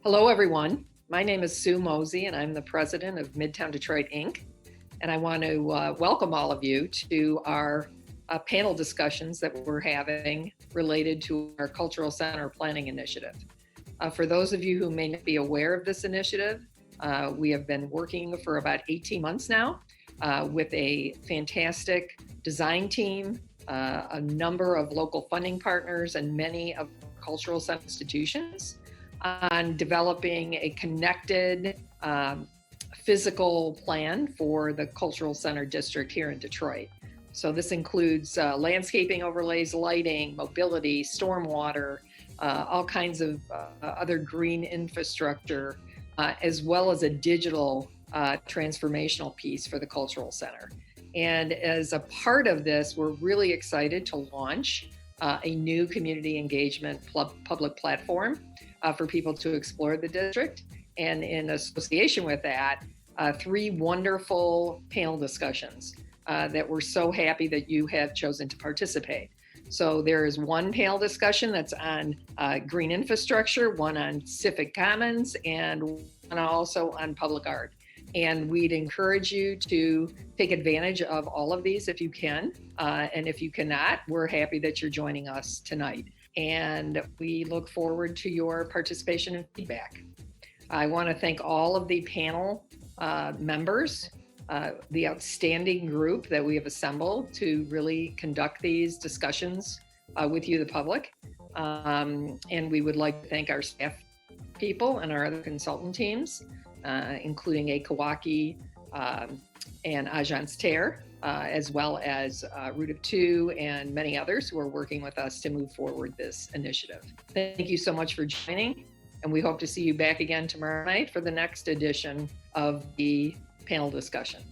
Hello, everyone. My name is Sue Mosey, and I'm the president of Midtown Detroit, Inc. And I want to welcome all of you to our panel discussions that we're having related to our Cultural Center Planning Initiative. For those of you who may not be aware of this initiative, we have been working for about 18 months now with a fantastic design team, a number of local funding partners, and many of cultural center institutions on developing a connected physical plan for the Cultural Center District here in Detroit. So this includes landscaping overlays, lighting, mobility, stormwater, all kinds of other green infrastructure, as well as a digital transformational piece for the Cultural Center. And as a part of this, we're really excited to launch a new community engagement public platform for people to explore the district. And in association with that, 3 wonderful panel discussions that we're so happy that you have chosen to participate. So there is one panel discussion that's on green infrastructure, one on civic commons, and one also on public art. And we'd encourage you to take advantage of all of these if you can. And if you cannot, we're happy that you're joining us tonight. And we look forward to your participation and feedback. I want to thank all of the panel members, the outstanding group that we have assembled to really conduct these discussions with you, the public. And we would like to thank our staff people and our other consultant teams, including A. Kawaki and Agence Terre, as well as Root of Two and many others who are working with us to move forward this initiative. Thank you so much for joining, and we hope to see you back again tomorrow night for the next edition of the panel discussion.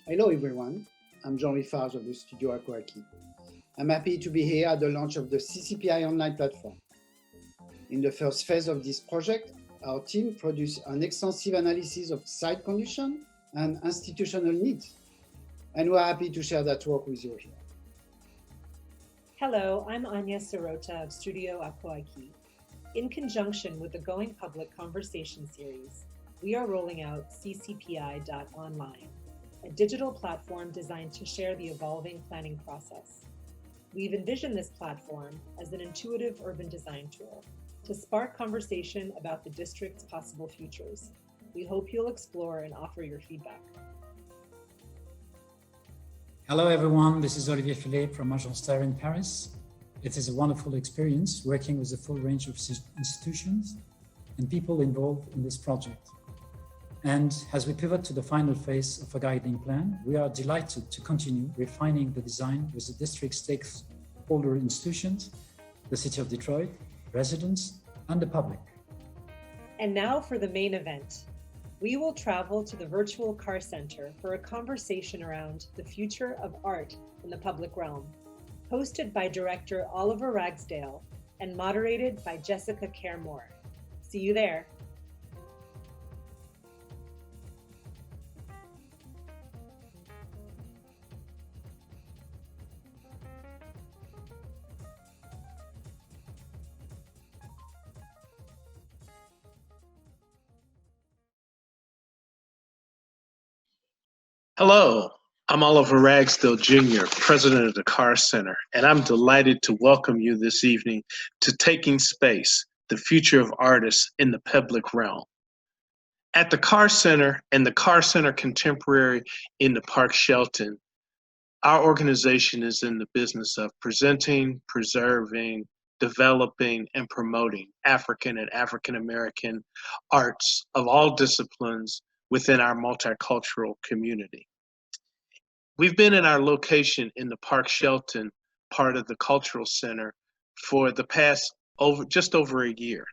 Hello everyone, I'm Jean-Louis Farge of the Studio Akwaki. I'm happy to be here at the launch of the CCPI online platform. In the first phase of this project, our team produced an extensive analysis of site condition and institutional needs, and we're happy to share that work with you here. Hello, I'm Anya Sirota of Studio Akuaiki. In conjunction with the Going Public Conversation Series, we are rolling out ccpi.online, a digital platform designed to share the evolving planning process. We've envisioned this platform as an intuitive urban design tool to spark conversation about the district's possible futures. We hope you'll explore and offer your feedback. Hello everyone, this is Olivier Philippe from Agence Terre in Paris. It is a wonderful experience working with a full range of institutions and people involved in this project. And as we pivot to the final phase of a guiding plan, we are delighted to continue refining the design with the district stakeholder institutions, the City of Detroit, residents, and the public. And now for the main event. We will travel to the virtual Carr Center for a conversation around the future of art in the public realm, hosted by director Oliver Ragsdale and moderated by Jessica Care-Moore. See you there. Hello, I'm Oliver Ragsdale Jr., president of the Carr Center, and I'm delighted to welcome you this evening to Taking Space, the future of artists in the public realm. At the Carr Center and the Carr Center Contemporary in the Park Shelton, our organization is in the business of presenting, preserving, developing, and promoting African and African American arts of all disciplines within our multicultural community. We've been in our location in the Park Shelton part of the Cultural Center for the past just over a year.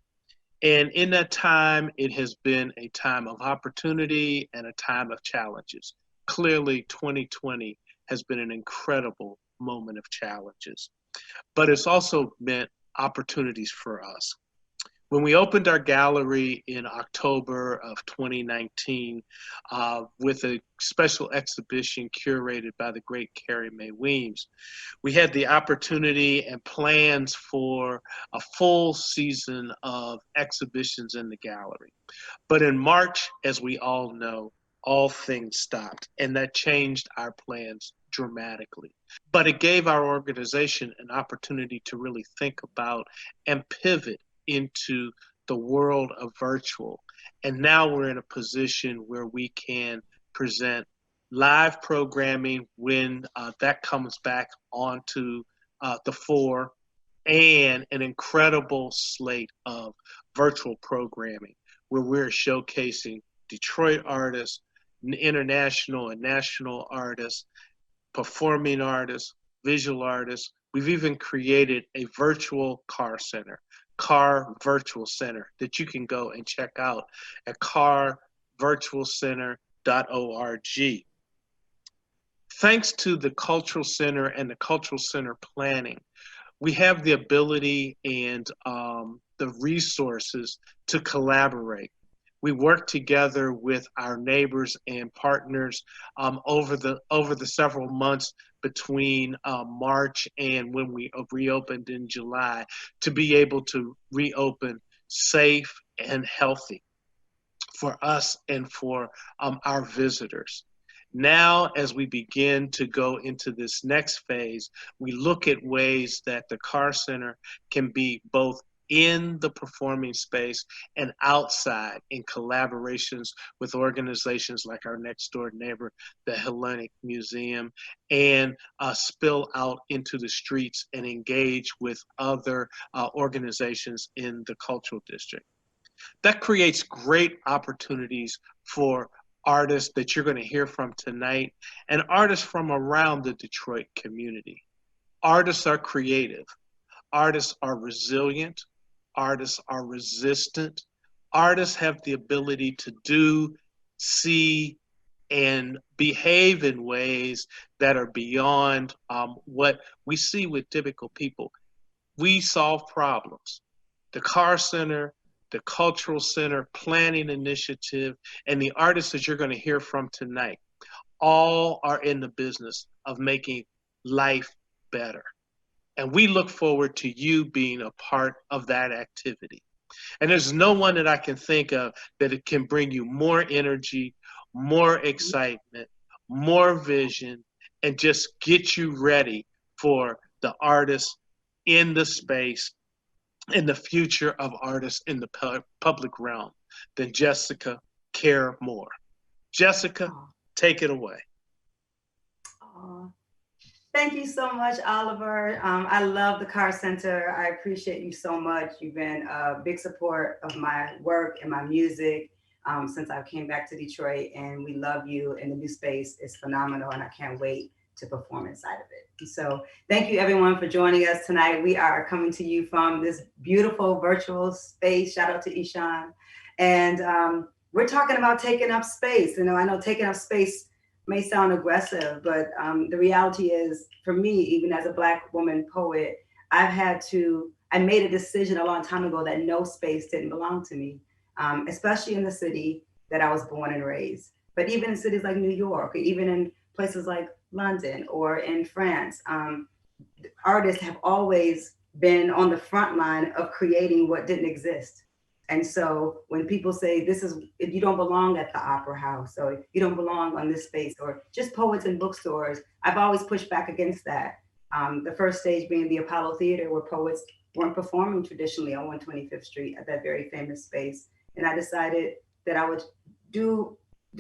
And in that time, it has been a time of opportunity and a time of challenges. Clearly, 2020 has been an incredible moment of challenges, but it's also meant opportunities for us. When we opened our gallery in October of 2019 with a special exhibition curated by the great Carrie Mae Weems, we had the opportunity and plans for a full season of exhibitions in the gallery. But in March, as we all know, all things stopped, and that changed our plans dramatically. But it gave our organization an opportunity to really think about and pivot into the world of virtual. And now we're in a position where we can present live programming when that comes back onto the fore, and an incredible slate of virtual programming where we're showcasing Detroit artists, international and national artists, performing artists, visual artists. We've even created a virtual Carr Center, Carr Virtual Center, that you can go and check out at carvirtualcenter.org. Thanks to the Cultural Center and the Cultural Center planning, we have the ability and the resources to collaborate. We work together with our neighbors and partners over the several months between March and when we reopened in July to be able to reopen safe and healthy for us and for our visitors. Now, as we begin to go into this next phase, we look at ways that the Carr Center can be both in the performing space and outside in collaborations with organizations like our next door neighbor, the Hellenic Museum, and spill out into the streets and engage with other organizations in the cultural district. That creates great opportunities for artists that you're going to hear from tonight and artists from around the Detroit community. Artists are creative. Artists are resilient. Artists are resistant. Artists have the ability to do, see, and behave in ways that are beyond what we see with typical people. We solve problems. The Carr Center, the Cultural Center Planning Initiative, and the artists that you're going to hear from tonight all are in the business of making life better. And we look forward to you being a part of that activity. And there's no one that I can think of that it can bring you more energy, more excitement, more vision, and just get you ready for the artists in the space and the future of artists in the public realm than Jessica Care Moore. Jessica, take it away. Thank you so much, Oliver. I love the Carr Center. I appreciate you so much. You've been a big support of my work and my music since I came back to Detroit, and we love you, and the new space is phenomenal, and I can't wait to perform inside of it. So thank you everyone for joining us tonight. We are coming to you from this beautiful virtual space. Shout out to Ishan. And we're talking about taking up space. You know, I know taking up space may sound aggressive, but the reality is, for me, even as a Black woman poet, I made a decision a long time ago that no space didn't belong to me, especially in the city that I was born and raised. But even in cities like New York, or even in places like London or in France, artists have always been on the front line of creating what didn't exist. And so when people say if you don't belong at the Opera House, or you don't belong on this space, or just poets in bookstores, I've always pushed back against that. The first stage being the Apollo Theater, where poets weren't performing traditionally on 125th Street at that very famous space. And I decided that I would do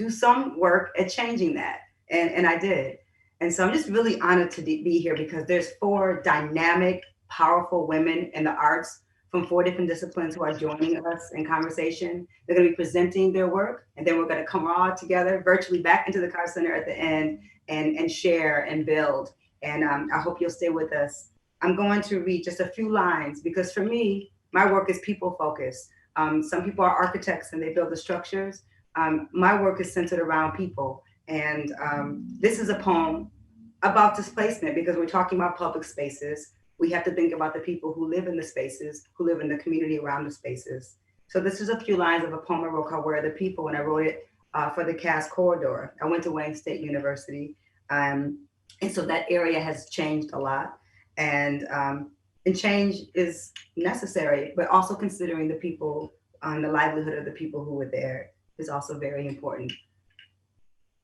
some work at changing that. And I did. And so I'm just really honored to be here, because there's 4 dynamic, powerful women in the arts from 4 different disciplines who are joining us in conversation. They're going to be presenting their work, and then we're going to come all together virtually back into the Carr Center at the end and share and build. And I hope you'll stay with us. I'm going to read just a few lines, because for me, my work is people focused. Some people are architects and they build the structures. My work is centered around people. And this is a poem about displacement, because we're talking about public spaces. We have to think about the people who live in the spaces, who live in the community around the spaces. So this is a few lines of a poem I wrote called Where Are the People? And I wrote it for the Cass Corridor. I went to Wayne State University. And so that area has changed a lot. And change is necessary, but also considering the people, the livelihood of the people who were there is also very important.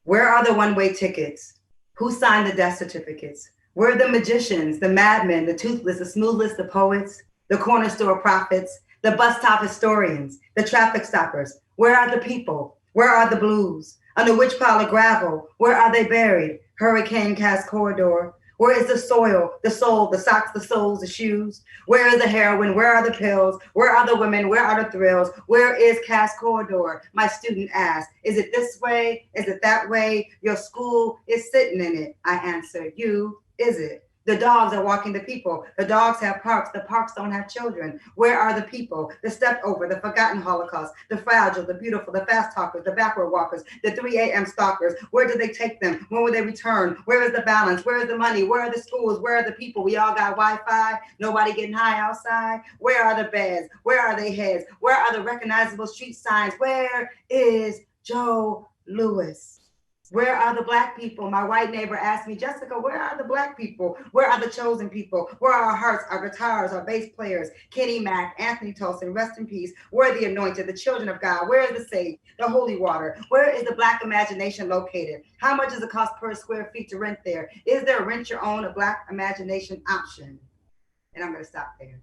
Where are the one-way tickets? Who signed the death certificates? Where are the magicians, the madmen, the toothless, the smoothless, the poets, the corner store prophets, the bus stop historians, the traffic stoppers? Where are the people? Where are the blues? Under which pile of gravel? Where are they buried? Hurricane Cass Corridor. Where is the soil, the soul, the socks, the soles, the shoes? Where is the heroin? Where are the pills? Where are the women? Where are the thrills? Where is Cass Corridor? My student asked, is it this way? Is it that way? Your school is sitting in it. I answer, you, is it? The dogs are walking the people. The dogs have parks. The parks don't have children. Where are the people? The stepped over, the forgotten Holocaust, the fragile, the beautiful, the fast talkers, the backward walkers, the 3 a.m. stalkers. Where did they take them? When will they return? Where is the balance? Where is the money? Where are the schools? Where are the people? We all got Wi-Fi. Nobody getting high outside. Where are the beds? Where are they heads? Where are the recognizable street signs? Where is Joe Louis? Where are the Black people? My white neighbor asked me, Jessica, where are the Black people? Where are the chosen people? Where are our hearts, our guitars, our bass players? Kenny Mack, Anthony Tolson, rest in peace. Where are the anointed, the children of God? Where is the sage, the holy water? Where is the Black imagination located? How much does it cost per square feet to rent there? Is there a rent your own, a Black imagination option? And I'm gonna stop there.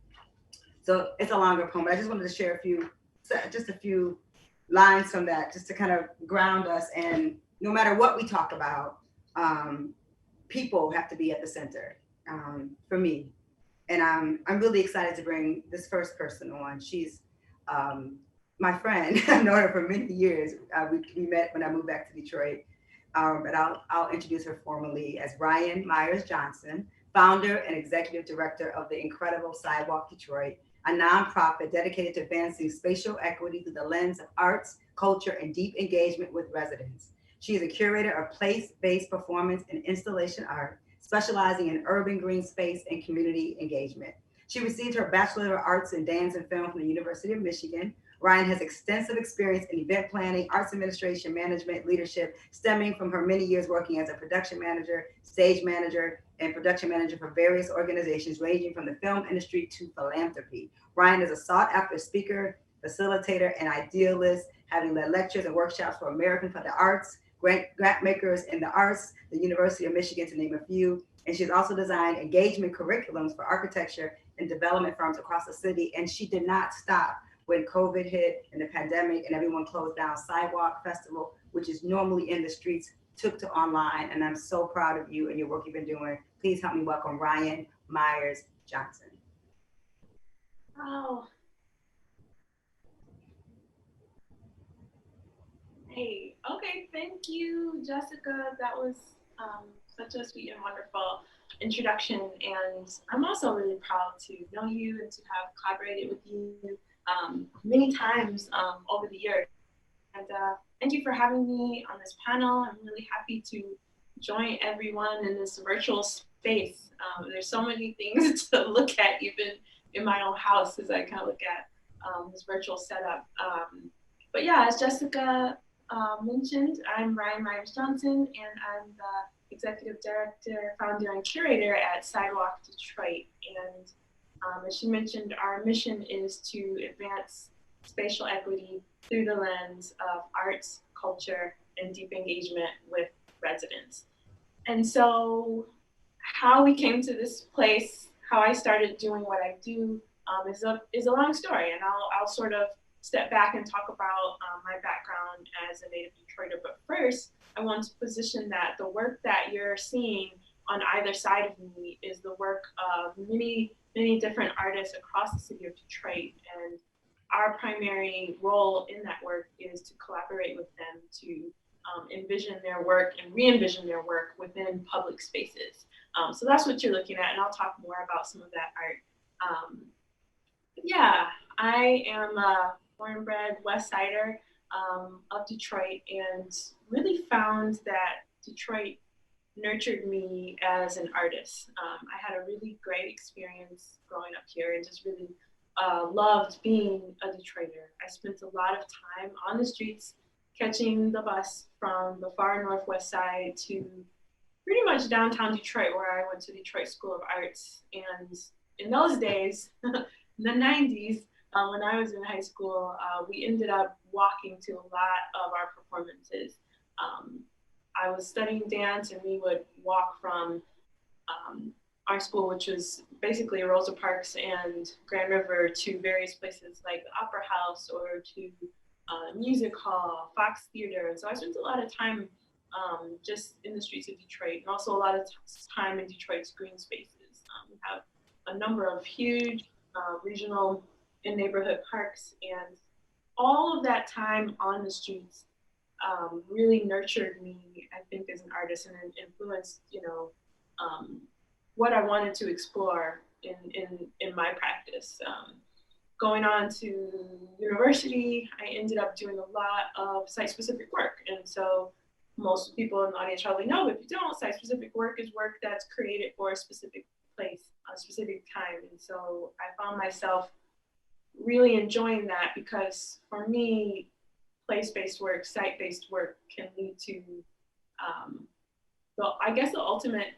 So it's a longer poem, but I just wanted to share just a few lines from that, just to kind of ground us. And no matter what we talk about, people have to be at the center for me. And I'm really excited to bring this first person on. She's my friend. I've known her for many years. We met when I moved back to Detroit. But I'll introduce her formally as Ryan Myers Johnson, founder and executive director of the incredible Sidewalk Detroit, a nonprofit dedicated to advancing spatial equity through the lens of arts, culture, and deep engagement with residents. She is a curator of place-based performance and installation art, specializing in urban green space and community engagement. She received her Bachelor of Arts in Dance and Film from the University of Michigan, Ryan has extensive experience in event planning, arts administration, management, leadership, stemming from her many years working as a production manager, stage manager, and production manager for various organizations ranging from the film industry to philanthropy. Ryan is a sought-after speaker, facilitator, and idealist, having led lectures and workshops for American for the Arts, grant makers in the arts, the University of Michigan, to name a few. And she's also designed engagement curriculums for architecture and development firms across the city. And she did not stop when COVID hit and the pandemic and everyone closed down. Sidewalk Festival, which is normally in the streets, took to online. And I'm so proud of you and your work you've been doing. Please help me welcome Ryan Myers Johnson. Oh. Hey, okay, thank you, Jessica. That was such a sweet and wonderful introduction. And I'm also really proud to know you and to have collaborated with you many times over the years. And thank you for having me on this panel. I'm really happy to join everyone in this virtual space. There's so many things to look at, even in my own house, as I kind of look at this virtual setup. But yeah, as Jessica mentioned, I'm Ryan Myers Johnson, and I'm the Executive Director, Founder, and Curator at Sidewalk Detroit. And as she mentioned, our mission is to advance spatial equity through the lens of arts, culture, and deep engagement with residents. And so how we came to this place, how I started doing what I do is a long story, and I'll sort of step back and talk about my background as a native Detroiter. But first, I want to position that the work that you're seeing on either side of me is the work of many, many different artists across the city of Detroit. And our primary role in that work is to collaborate with them to envision their work and re-envision their work within public spaces. So that's what you're looking at, and I'll talk more about some of that art. Yeah, I am a born and bred West Sider of Detroit, and really found that Detroit nurtured me as an artist. I had a really great experience growing up here and just really loved being a Detroiter. I spent a lot of time on the streets catching the bus from the far northwest side to pretty much downtown Detroit, where I went to Detroit School of Arts. And in those days, in the 90s, when I was in high school, we ended up walking to a lot of our performances. I was studying dance, and we would walk from our school, which was basically Rosa Parks and Grand River, to various places like the Opera House or to Music Hall, Fox Theater. And so I spent a lot of time just in the streets of Detroit, and also a lot of time in Detroit's green spaces. We have a number of huge regional and neighborhood parks, and all of that time on the streets really nurtured me, I think, as an artist, and influenced, what I wanted to explore in my practice. Going on to university, I ended up doing a lot of site-specific work. And so most people in the audience probably know, but if you don't, site-specific work is work that's created for a specific place, a specific time. And so I found myself really enjoying that, because for me, place-based work, site-based work can lead to, the ultimate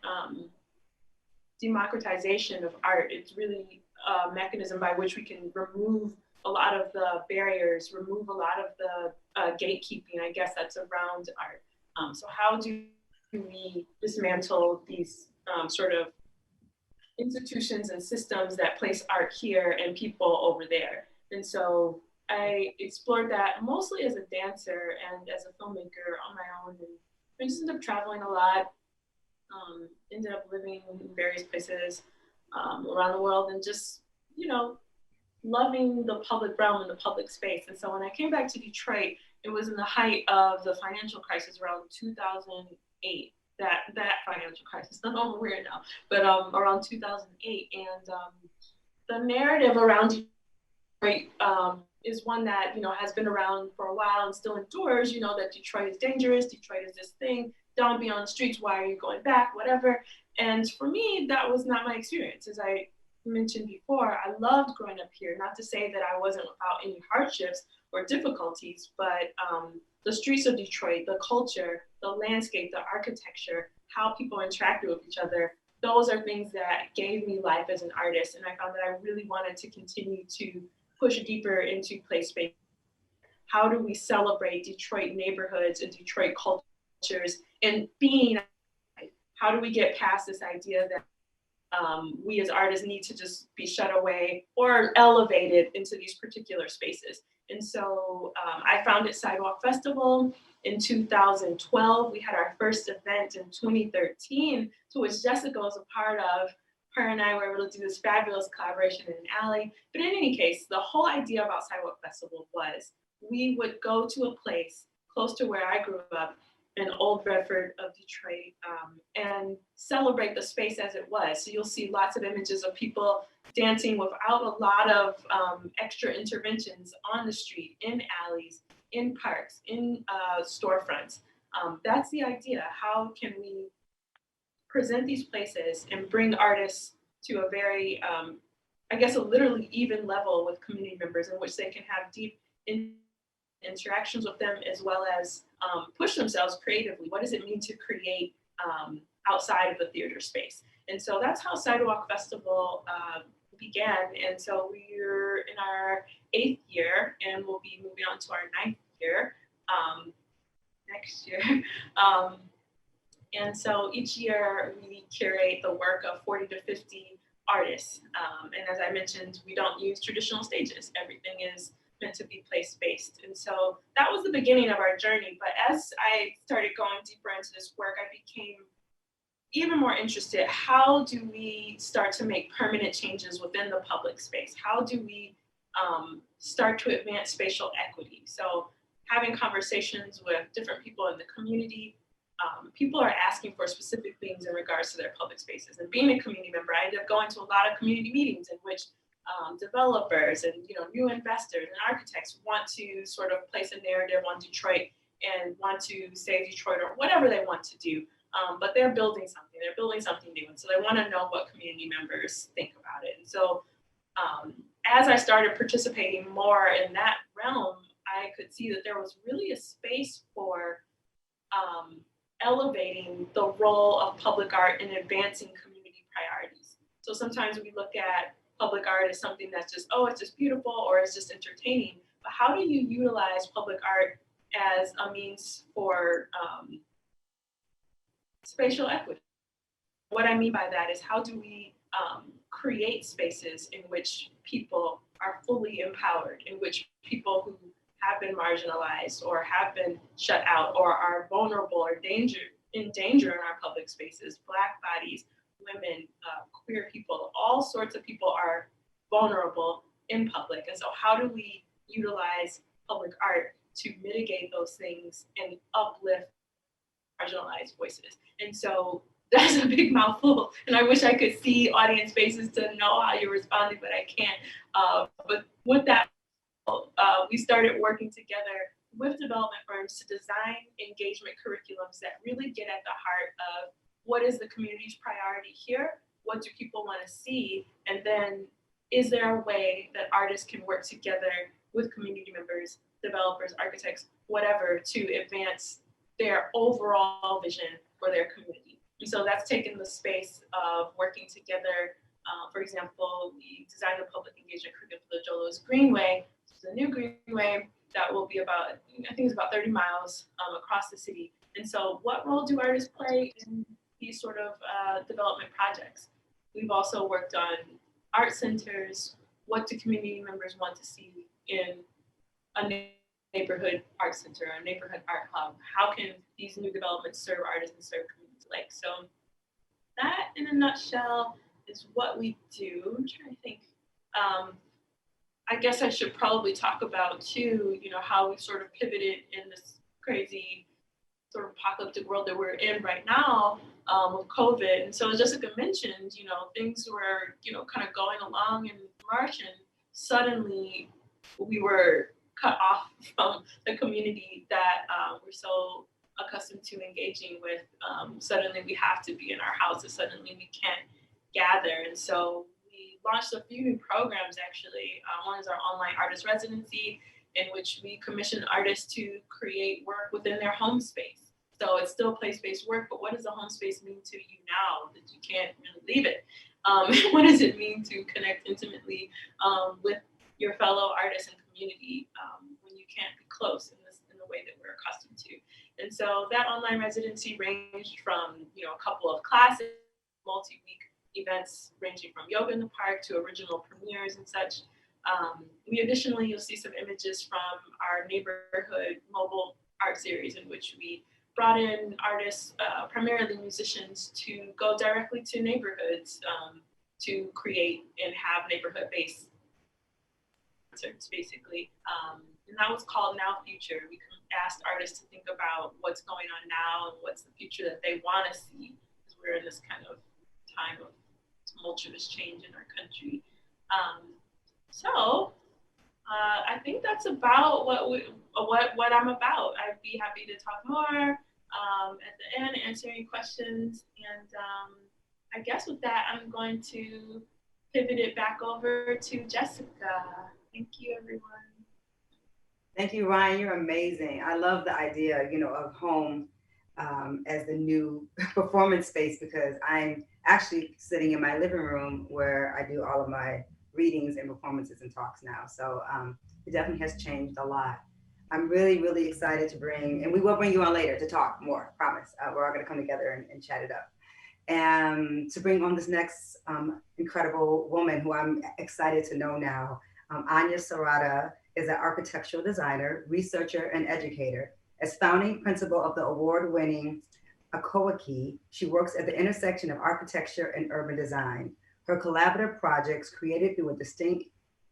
democratization of art. It's really a mechanism by which we can remove a lot of the barriers, remove a lot of the gatekeeping, I guess, that's around art. So how do we dismantle these sort of institutions and systems that place art here and people over there? And so I explored that mostly as a dancer and as a filmmaker on my own, and I just ended up traveling a lot, ended up living in various places around the world, and just, loving the public realm and the public space. And so when I came back to Detroit, it was in the height of the financial crisis around 2008, that financial crisis, not over where now, but around 2008. And the narrative around Detroit is one that, has been around for a while and still endures, that Detroit is dangerous, Detroit is this thing, don't be on the streets, why are you going back, whatever. And for me, that was not my experience. As I mentioned before, I loved growing up here. Not to say that I wasn't without any hardships or difficulties, but the streets of Detroit, the culture, the landscape, the architecture, how people interacted with each other, those are things that gave me life as an artist. And I found that I really wanted to continue to push deeper into place space. How do we celebrate Detroit neighborhoods and Detroit cultures and being? How do we get past this idea that we as artists need to just be shut away or elevated into these particular spaces? And so I founded Sidewalk Festival in 2012. We had our first event in 2013, to which Jessica was a part of. Her and I were able to do this fabulous collaboration in an alley. But in any case, the whole idea about Sidewalk Festival was we would go to a place close to where I grew up in Old Bedford of Detroit, and celebrate the space as it was. So you'll see lots of images of people dancing without a lot of extra interventions on the street, in alleys, in parks, in storefronts. That's the idea. How can we present these places and bring artists to a very, I guess, a literally even level with community members in which they can have deep interactions with them, as well as push themselves creatively. What does it mean to create outside of the theater space? And so that's how Sidewalk Festival began. And so we're in our 8th year, and we'll be moving on to our 9th year next year. And so each year we curate the work of 40 to 50 artists. And as I mentioned, we don't use traditional stages. Everything is meant to be place-based. And so that was the beginning of our journey. But as I started going deeper into this work, I became even more interested. How do we start to make permanent changes within the public space? How do we start to advance spatial equity? So having conversations with different people in the community, people are asking for specific things in regards to their public spaces. And being a community member, I ended up going to a lot of community meetings in which developers and new investors and architects want to sort of place a narrative on Detroit and want to save Detroit or whatever they want to do. But they're building something new. And so they want to know what community members think about it. And so as I started participating more in that realm, I could see that there was really a space for elevating the role of public art in advancing community priorities. So sometimes we look at public art as something that's just, oh, it's just beautiful or it's just entertaining. But how do you utilize public art as a means for spatial equity? What I mean by that is, how do we create spaces in which people are fully empowered, in which people who have been marginalized or have been shut out or are vulnerable or in danger in our public spaces, Black bodies, women, queer people, all sorts of people are vulnerable in public. And so how do we utilize public art to mitigate those things and uplift marginalized voices? And so that's a big mouthful, and I wish I could see audience faces to know how you're responding, but I can't. But with that, we started working together with development firms to design engagement curriculums that really get at the heart of what is the community's priority here, what do people want to see, and then is there a way that artists can work together with community members, developers, architects, whatever, to advance their overall vision for their community. And so that's taken the space of working together. For example, we designed a public engagement curriculum for the Joe Louis Greenway. It's a new greenway that will be about, I think it's about 30 miles across the city. And so what role do artists play in these sort of development projects? We've also worked on art centers. What do community members want to see in a neighborhood art center, a neighborhood art hub? How can these new developments serve artists and serve communities alike? So that, in a nutshell, is what we do. I'm trying to think. I guess I should probably talk about too, how we sort of pivoted in this crazy sort of apocalyptic world that we're in right now with COVID. And so as Jessica mentioned, things were, kind of going along in March, and suddenly we were cut off from the community that we're so accustomed to engaging with. Suddenly we have to be in our houses. Suddenly we can't gather. And so we launched a few new programs actually. One is our online artist residency, in which we commission artists to create work within their home space. So it's still place-based work, but what does a home space mean to you now that you can't really leave it? What does it mean to connect intimately with your fellow artists and community when you can't be close in the way that we're accustomed to? And so that online residency ranged from a couple of classes, multi-week events ranging from yoga in the park to original premieres and such. Additionally, you'll see some images from our neighborhood mobile art series, in which we brought in artists, primarily musicians, to go directly to neighborhoods to create and have neighborhood-based concerts, basically. And that was called Now Future. We asked artists to think about what's going on now and what's the future that they want to see, because we're in this kind of time of tumultuous change in our country. I think that's about what I'm about. I'd be happy to talk more at the end, answer any questions. And I guess with that, I'm going to pivot it back over to Jessica. Thank you, everyone. Thank you, Ryan. You're amazing. I love the idea, of home as the new performance space, because I'm actually sitting in my living room where I do all of my readings and performances and talks now. So it definitely has changed a lot. I'm really, really excited to bring, and we will bring you on later to talk more, promise. We're all gonna come together and chat it up. And to bring on this next incredible woman who I'm excited to know now. Anya Serrata is an architectural designer, researcher, and educator. As founding principal of the award-winning Akoaki, she works at the intersection of architecture and urban design. Her collaborative projects, created through a distinct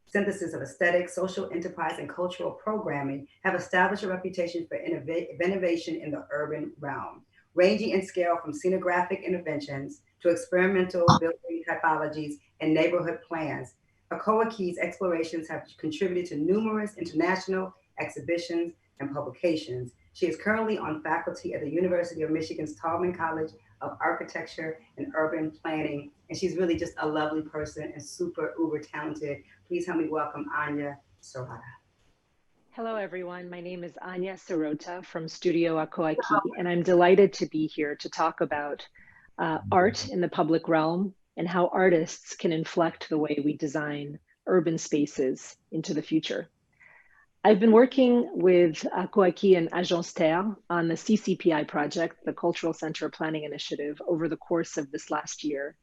synthesis of aesthetic, social enterprise, and cultural programming, have established a reputation for innovation in the urban realm, ranging in scale from scenographic interventions to experimental building typologies and neighborhood plans. Akoaki's explorations have contributed to numerous international exhibitions and publications. She is currently on faculty at the University of Michigan's Tallman College of Architecture and Urban Planning, and she's really just a lovely person and super uber talented. Please help me welcome Anya Serrata. Hello, everyone. My name is Anya Serrata from Studio Akoaki, and I'm delighted to be here to talk about art in the public realm and how artists can inflect the way we design urban spaces into the future. I've been working with Akoaki and Agence Terre on the CCPI project, the Cultural Center Planning Initiative, over the course of this last year.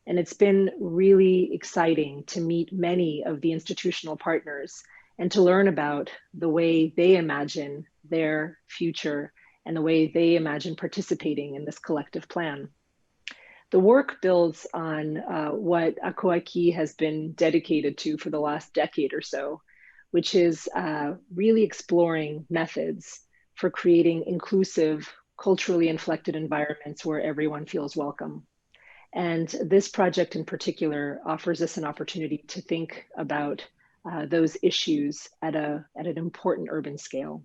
And it's been really exciting to meet many of the institutional partners and to learn about the way they imagine their future and the way they imagine participating in this collective plan. The work builds on what Akoaki has been dedicated to for the last decade or so, which is really exploring methods for creating inclusive, culturally inflected environments where everyone feels welcome. And this project in particular offers us an opportunity to think about those issues at an important urban scale.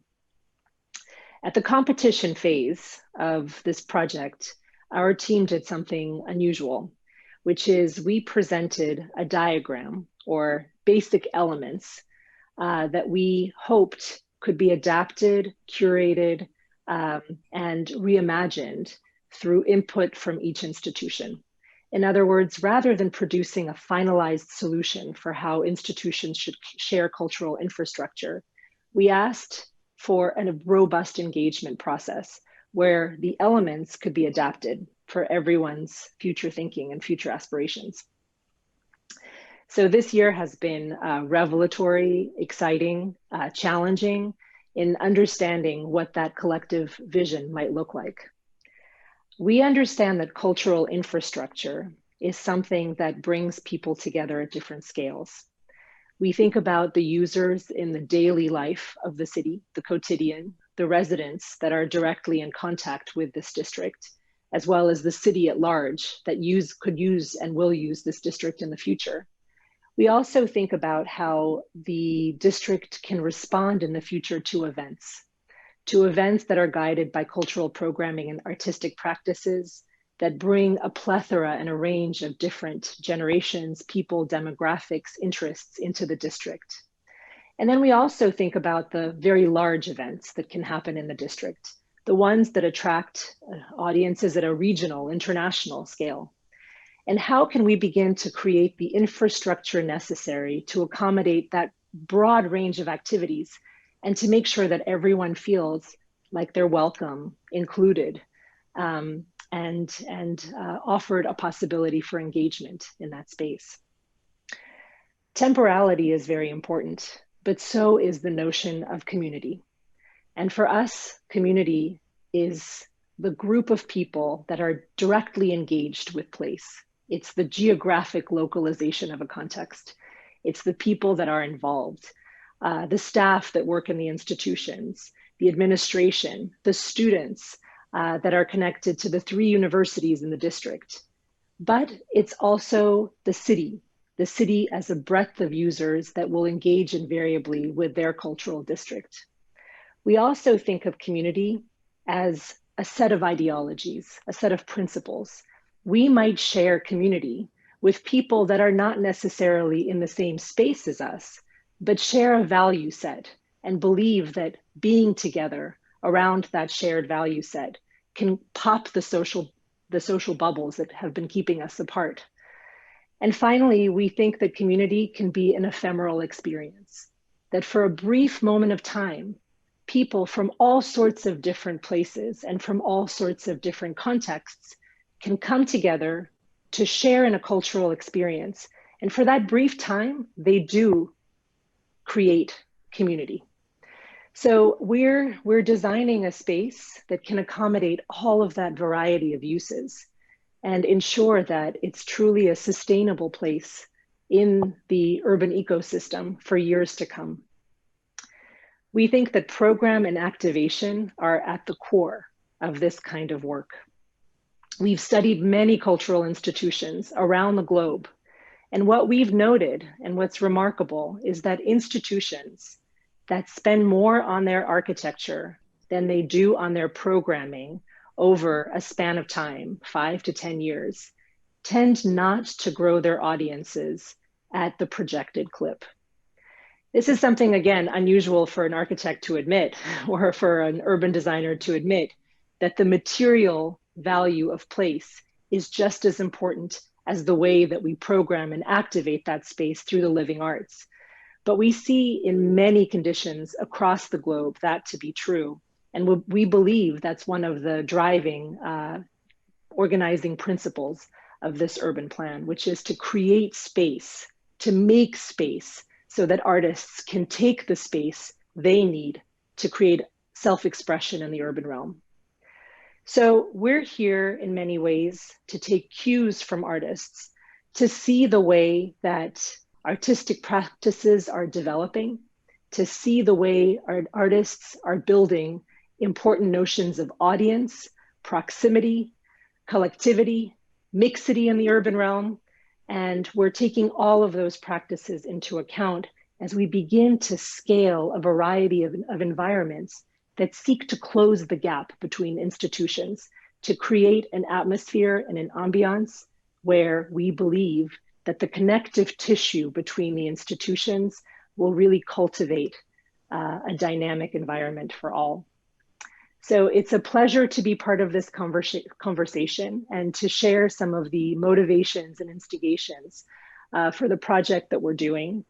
At the competition phase of this project, our team did something unusual, which is we presented a diagram or basic elements that we hoped could be adapted, curated, and reimagined through input from each institution. In other words, rather than producing a finalized solution for how institutions should share cultural infrastructure, we asked for a robust engagement process where the elements could be adapted for everyone's future thinking and future aspirations. So this year has been revelatory, exciting, challenging in understanding what that collective vision might look like. We understand that cultural infrastructure is something that brings people together at different scales. We think about the users in the daily life of the city, the quotidian, the residents that are directly in contact with this district, as well as the city at large that could use and will use this district in the future. We also think about how the district can respond in the future to events that are guided by cultural programming and artistic practices that bring a plethora and a range of different generations, people, demographics, interests into the district. And then we also think about the very large events that can happen in the district, the ones that attract audiences at a regional, international scale. And how can we begin to create the infrastructure necessary to accommodate that broad range of activities and to make sure that everyone feels like they're welcome, included, and offered a possibility for engagement in that space. Temporality is very important, but so is the notion of community. And for us, community is the group of people that are directly engaged with place. It's the geographic localization of a context. It's the people that are involved, the staff that work in the institutions, the administration, the students that are connected to the 3 universities in the district. But it's also the city as a breadth of users that will engage invariably with their cultural district. We also think of community as a set of ideologies, a set of principles. We might share community with people that are not necessarily in the same space as us, but share a value set and believe that being together around that shared value set can pop the social bubbles that have been keeping us apart. And finally, we think that community can be an ephemeral experience, that for a brief moment of time, people from all sorts of different places and from all sorts of different contexts can come together to share in a cultural experience. And for that brief time, they do create community. So we're designing a space that can accommodate all of that variety of uses and ensure that it's truly a sustainable place in the urban ecosystem for years to come. We think that program and activation are at the core of this kind of work. We've studied many cultural institutions around the globe, and what we've noted and what's remarkable is that institutions that spend more on their architecture than they do on their programming over a span of time, 5 to 10 years, tend not to grow their audiences at the projected clip. This is something, again, unusual for an architect to admit, or for an urban designer to admit, that the material value of place is just as important as the way that we program and activate that space through the living arts. But we see in many conditions across the globe that to be true. And we believe that's one of the driving organizing principles of this urban plan, which is to create space, to make space so that artists can take the space they need to create self-expression in the urban realm. So we're here in many ways to take cues from artists, to see the way that artistic practices are developing, to see the way our artists are building important notions of audience, proximity, collectivity, mixity in the urban realm. And we're taking all of those practices into account as we begin to scale a variety of environments that seek to close the gap between institutions, to create an atmosphere and an ambiance where we believe that the connective tissue between the institutions will really cultivate a dynamic environment for all. So it's a pleasure to be part of this conversation and to share some of the motivations and instigations for the project that we're doing.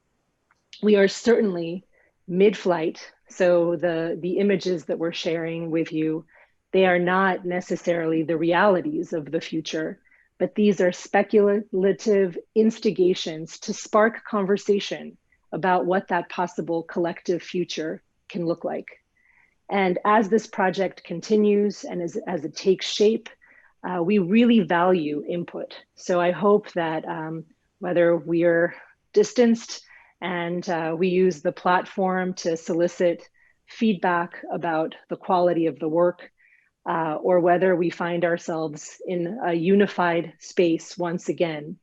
We are certainly mid-flight, so the images that we're sharing with you, they are not necessarily the realities of the future, but these are speculative instigations to spark conversation about what that possible collective future can look like. And as this project continues and as it takes shape, we really value input. So I hope that whether we're distanced and we use the platform to solicit feedback about the quality of the work, or whether we find ourselves in a unified space once again,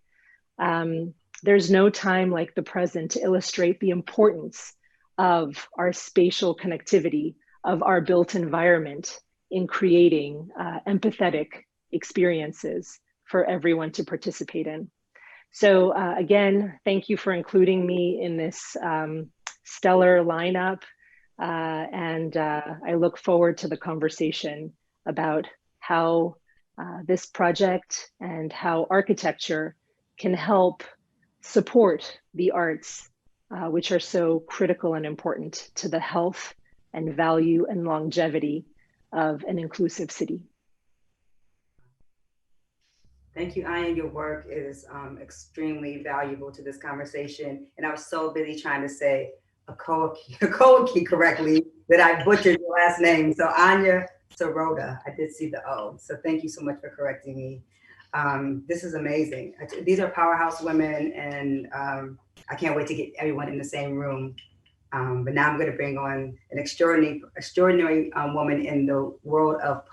there's no time like the present to illustrate the importance of our spatial connectivity, of our built environment in creating empathetic experiences for everyone to participate in. So again, thank you for including me in this stellar lineup. And I look forward to the conversation about how this project and how architecture can help support the arts, which are so critical and important to the health and value and longevity of an inclusive city. Thank you, Anya. Your work is extremely valuable to this conversation. And I was so busy trying to say Akoaki correctly that I butchered your last name. So Anya Sirota, I did see the O. So thank you so much for correcting me. This is amazing. These are powerhouse women, and I can't wait to get everyone in the same room. But now I'm going to bring on an extraordinary woman in the world of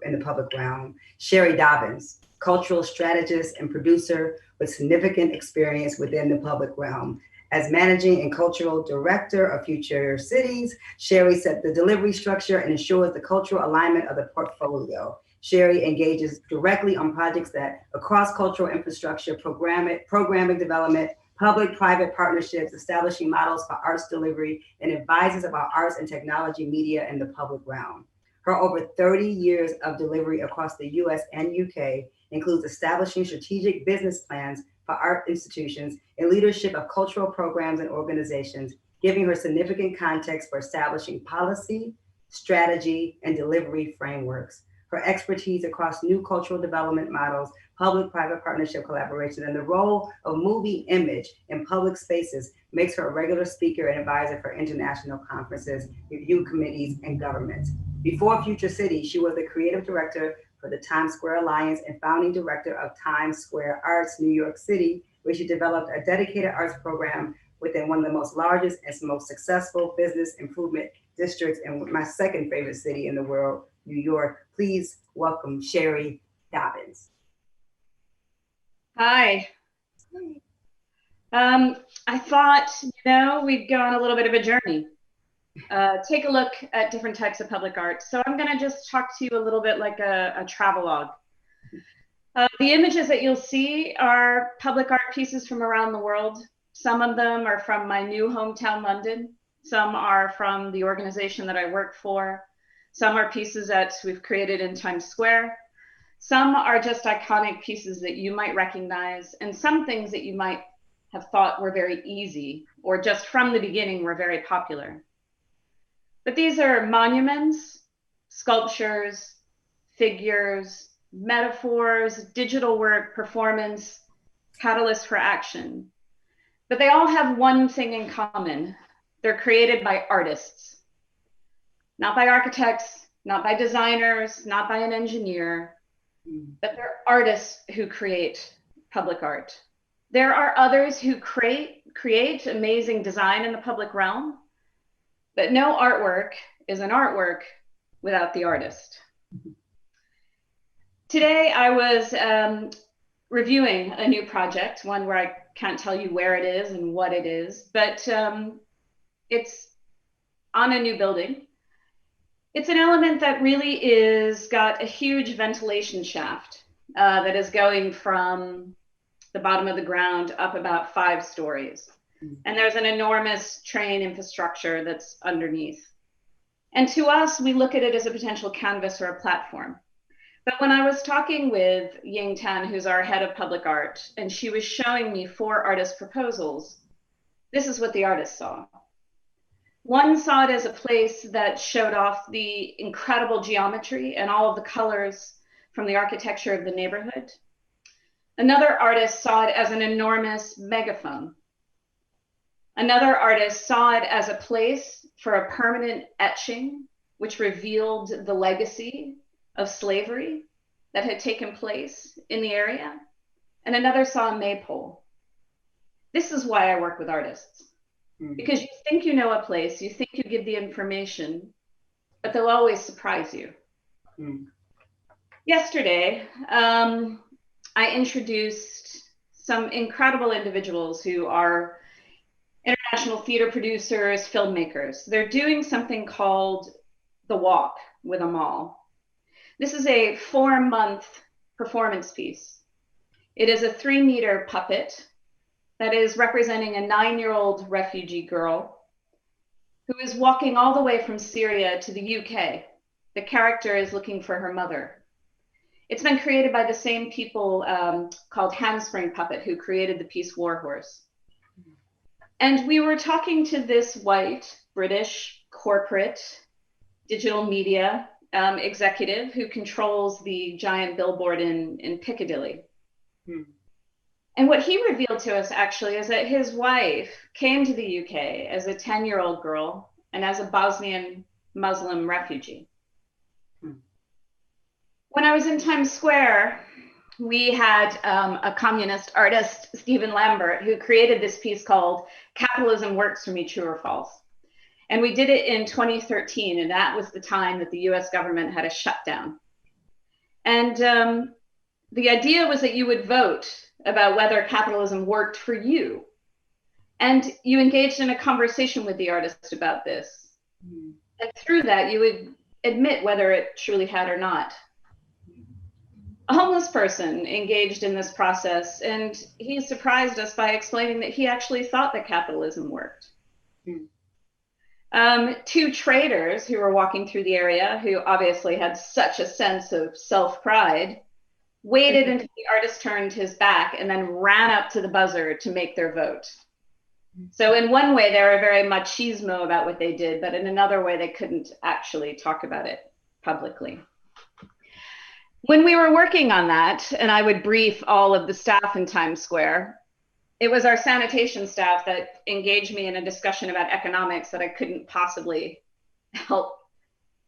in the public realm, Sherry Dobbins, cultural strategist and producer with significant experience within the public realm. As managing and cultural director of Future Cities, Sherry set the delivery structure and ensures the cultural alignment of the portfolio. Sherry engages directly on projects that across cultural infrastructure, programming development, public-private partnerships, establishing models for arts delivery, and advises about arts and technology, media, and the public realm. Her over 30 years of delivery across the US and UK includes establishing strategic business plans for art institutions and leadership of cultural programs and organizations, giving her significant context for establishing policy, strategy, and delivery frameworks. Her expertise across new cultural development models, public-private partnership collaboration, and the role of movie image in public spaces makes her a regular speaker and advisor for international conferences, review committees, and governments. Before Future City, she was the creative director for the Times Square Alliance and founding director of Times Square Arts, New York City, where she developed a dedicated arts program within one of the most largest and most successful business improvement districts and my second favorite city in the world, New York. Please welcome Sherry Dobbins. Hi. I thought, we'd go on a little bit of a journey. Take a look at different types of public art. So I'm going to just talk to you a little bit like a travelogue. The images that you'll see are public art pieces from around the world. Some of them are from my new hometown, London. Some are from the organization that I work for. Some are pieces that we've created in Times Square. Some are just iconic pieces that you might recognize, and some things that you might have thought were very easy or just from the beginning were very popular. But these are monuments, sculptures, figures, metaphors, digital work, performance, catalysts for action. But they all have one thing in common. They're created by artists, not by architects, not by designers, not by an engineer, but they're artists who create public art. There are others who create amazing design in the public realm, but no artwork is an artwork without the artist. Today I was reviewing a new project, one where I can't tell you where it is and what it is, but it's on a new building. It's an element that really is got a huge ventilation shaft that is going from the bottom of the ground up about 5 stories. And there's an enormous train infrastructure that's underneath. And to us, we look at it as a potential canvas or a platform. But when I was talking with Ying Tan, who's our head of public art, and she was showing me 4 artist proposals, this is what the artist saw. One saw it as a place that showed off the incredible geometry and all of the colors from the architecture of the neighborhood. Another artist saw it as an enormous megaphone. Another artist saw it as a place for a permanent etching, which revealed the legacy of slavery that had taken place in the area. And another saw a maypole. This is why I work with artists. Because you think you know a place, you think you give the information, but they'll always surprise you. Yesterday, I introduced some incredible individuals who are international theater producers, filmmakers. They're doing something called The Walk with Amal. This is a 4-month performance piece. It is a 3-meter puppet that is representing a 9-year-old refugee girl who is walking all the way from Syria to the UK. The character is looking for her mother. It's been created by the same people called Handspring Puppet, who created the piece War Horse. And we were talking to this white, British, corporate, digital media executive who controls the giant billboard in Piccadilly. And what he revealed to us actually is that his wife came to the UK as a 10-year-old girl and as a Bosnian Muslim refugee. When I was in Times Square, we had a communist artist, Stephen Lambert, who created this piece called Capitalism Works for Me, True or False. And we did it in 2013, and that was the time that the US government had a shutdown. And the idea was that you would vote about whether capitalism worked for you. And you engaged in a conversation with the artist about this. And through that, you would admit whether it truly had or not. A homeless person engaged in this process, and he surprised us by explaining that he actually thought that capitalism worked. 2 traders who were walking through the area, who obviously had such a sense of self-pride, waited until the artist turned his back and then ran up to the buzzer to make their vote. So in one way, they were very machismo about what they did, but in another way, they couldn't actually talk about it publicly. When we were working on that, and I would brief all of the staff in Times Square, it was our sanitation staff that engaged me in a discussion about economics that I couldn't possibly help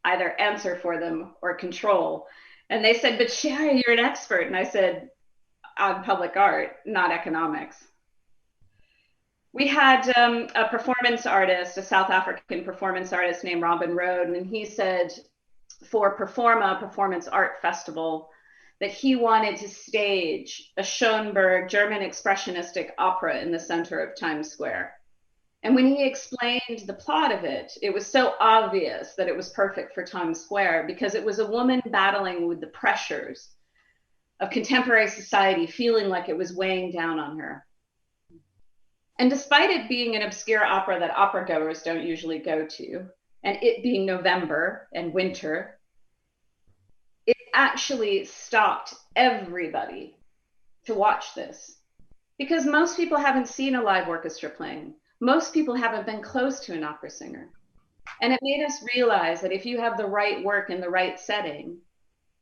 either answer for them or control. And they said, but Sherry, you're an expert. And I said, on public art, not economics. We had a performance artist, a South African performance artist named Robin Rode, and he said for Performa, Performance Art Festival, that he wanted to stage a Schoenberg German expressionistic opera in the center of Times Square. And when he explained the plot of it, it was so obvious that it was perfect for Times Square because it was a woman battling with the pressures of contemporary society, feeling like it was weighing down on her. And despite it being an obscure opera that opera goers don't usually go to, and it being November and winter, it actually stopped everybody to watch this because most people haven't seen a live orchestra playing. Most people haven't been close to an opera singer. And it made us realize that if you have the right work in the right setting,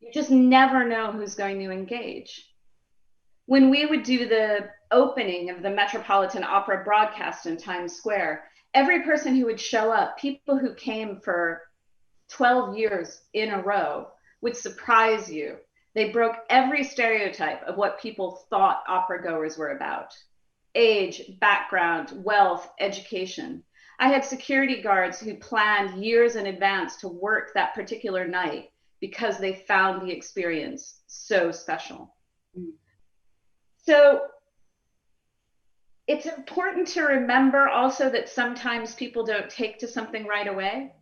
you just never know who's going to engage. When we would do the opening of the Metropolitan Opera broadcast in Times Square, every person who would show up, people who came for 12 years in a row, would surprise you. They broke every stereotype of what people thought opera goers were about. Age, background, wealth, education. I had security guards who planned years in advance to work that particular night because they found the experience so special. So it's important to remember also that sometimes people don't take to something right away.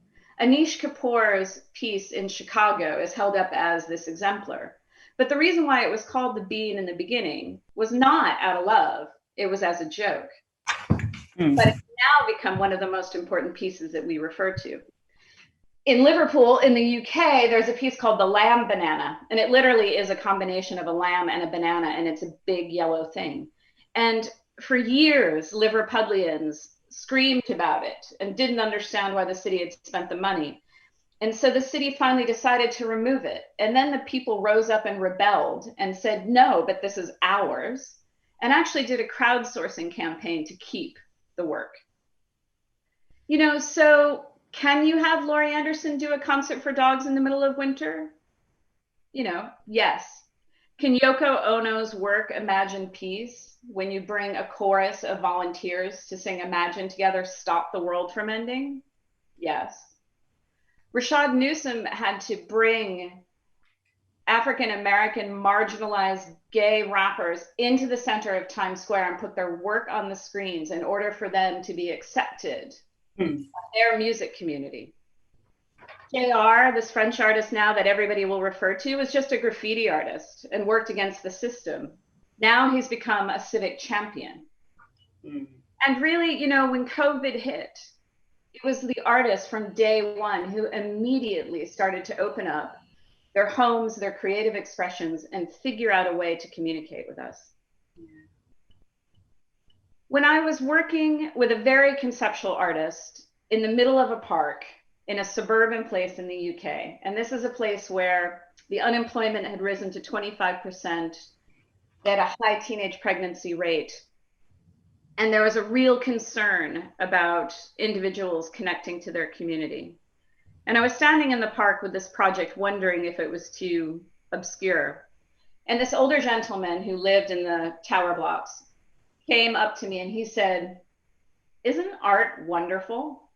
Anish Kapoor's piece in Chicago is held up as this exemplar. But the reason why it was called The Bean in the beginning was not out of love. It was as a joke. But it's now become one of the most important pieces that we refer to. In Liverpool, in the UK, there's a piece called The Lamb Banana, and it literally is a combination of a lamb and a banana, and it's a big yellow thing. And for years, Liverpudlians screamed about it and didn't understand why the city had spent the money. And so the city finally decided to remove it. And then the people rose up and rebelled and said, no, but this is ours, and actually did a crowdsourcing campaign to keep the work. You know, so can you have Laurie Anderson do a concert for dogs in the middle of winter? You know, yes. Can Yoko Ono's work, Imagine Peace, when you bring a chorus of volunteers to sing Imagine together, stop the world from ending? Yes. Rashad Newsom had to bring African-American marginalized gay rappers into the center of Times Square and put their work on the screens in order for them to be accepted by their music community. JR, this French artist now that everybody will refer to, was just a graffiti artist and worked against the system. Now he's become a civic champion. Mm. And really, you know, when COVID hit, it was the artists from day one who immediately started to open up their homes, their creative expressions, and figure out a way to communicate with us. Yeah. When I was working with a very conceptual artist in the middle of a park in a suburban place in the UK, and this is a place where the unemployment had risen to 25%, they had a high teenage pregnancy rate, and there was a real concern about individuals connecting to their community. And I was standing in the park with this project wondering if it was too obscure. And this older gentleman who lived in the tower blocks came up to me and he said, "Isn't art wonderful?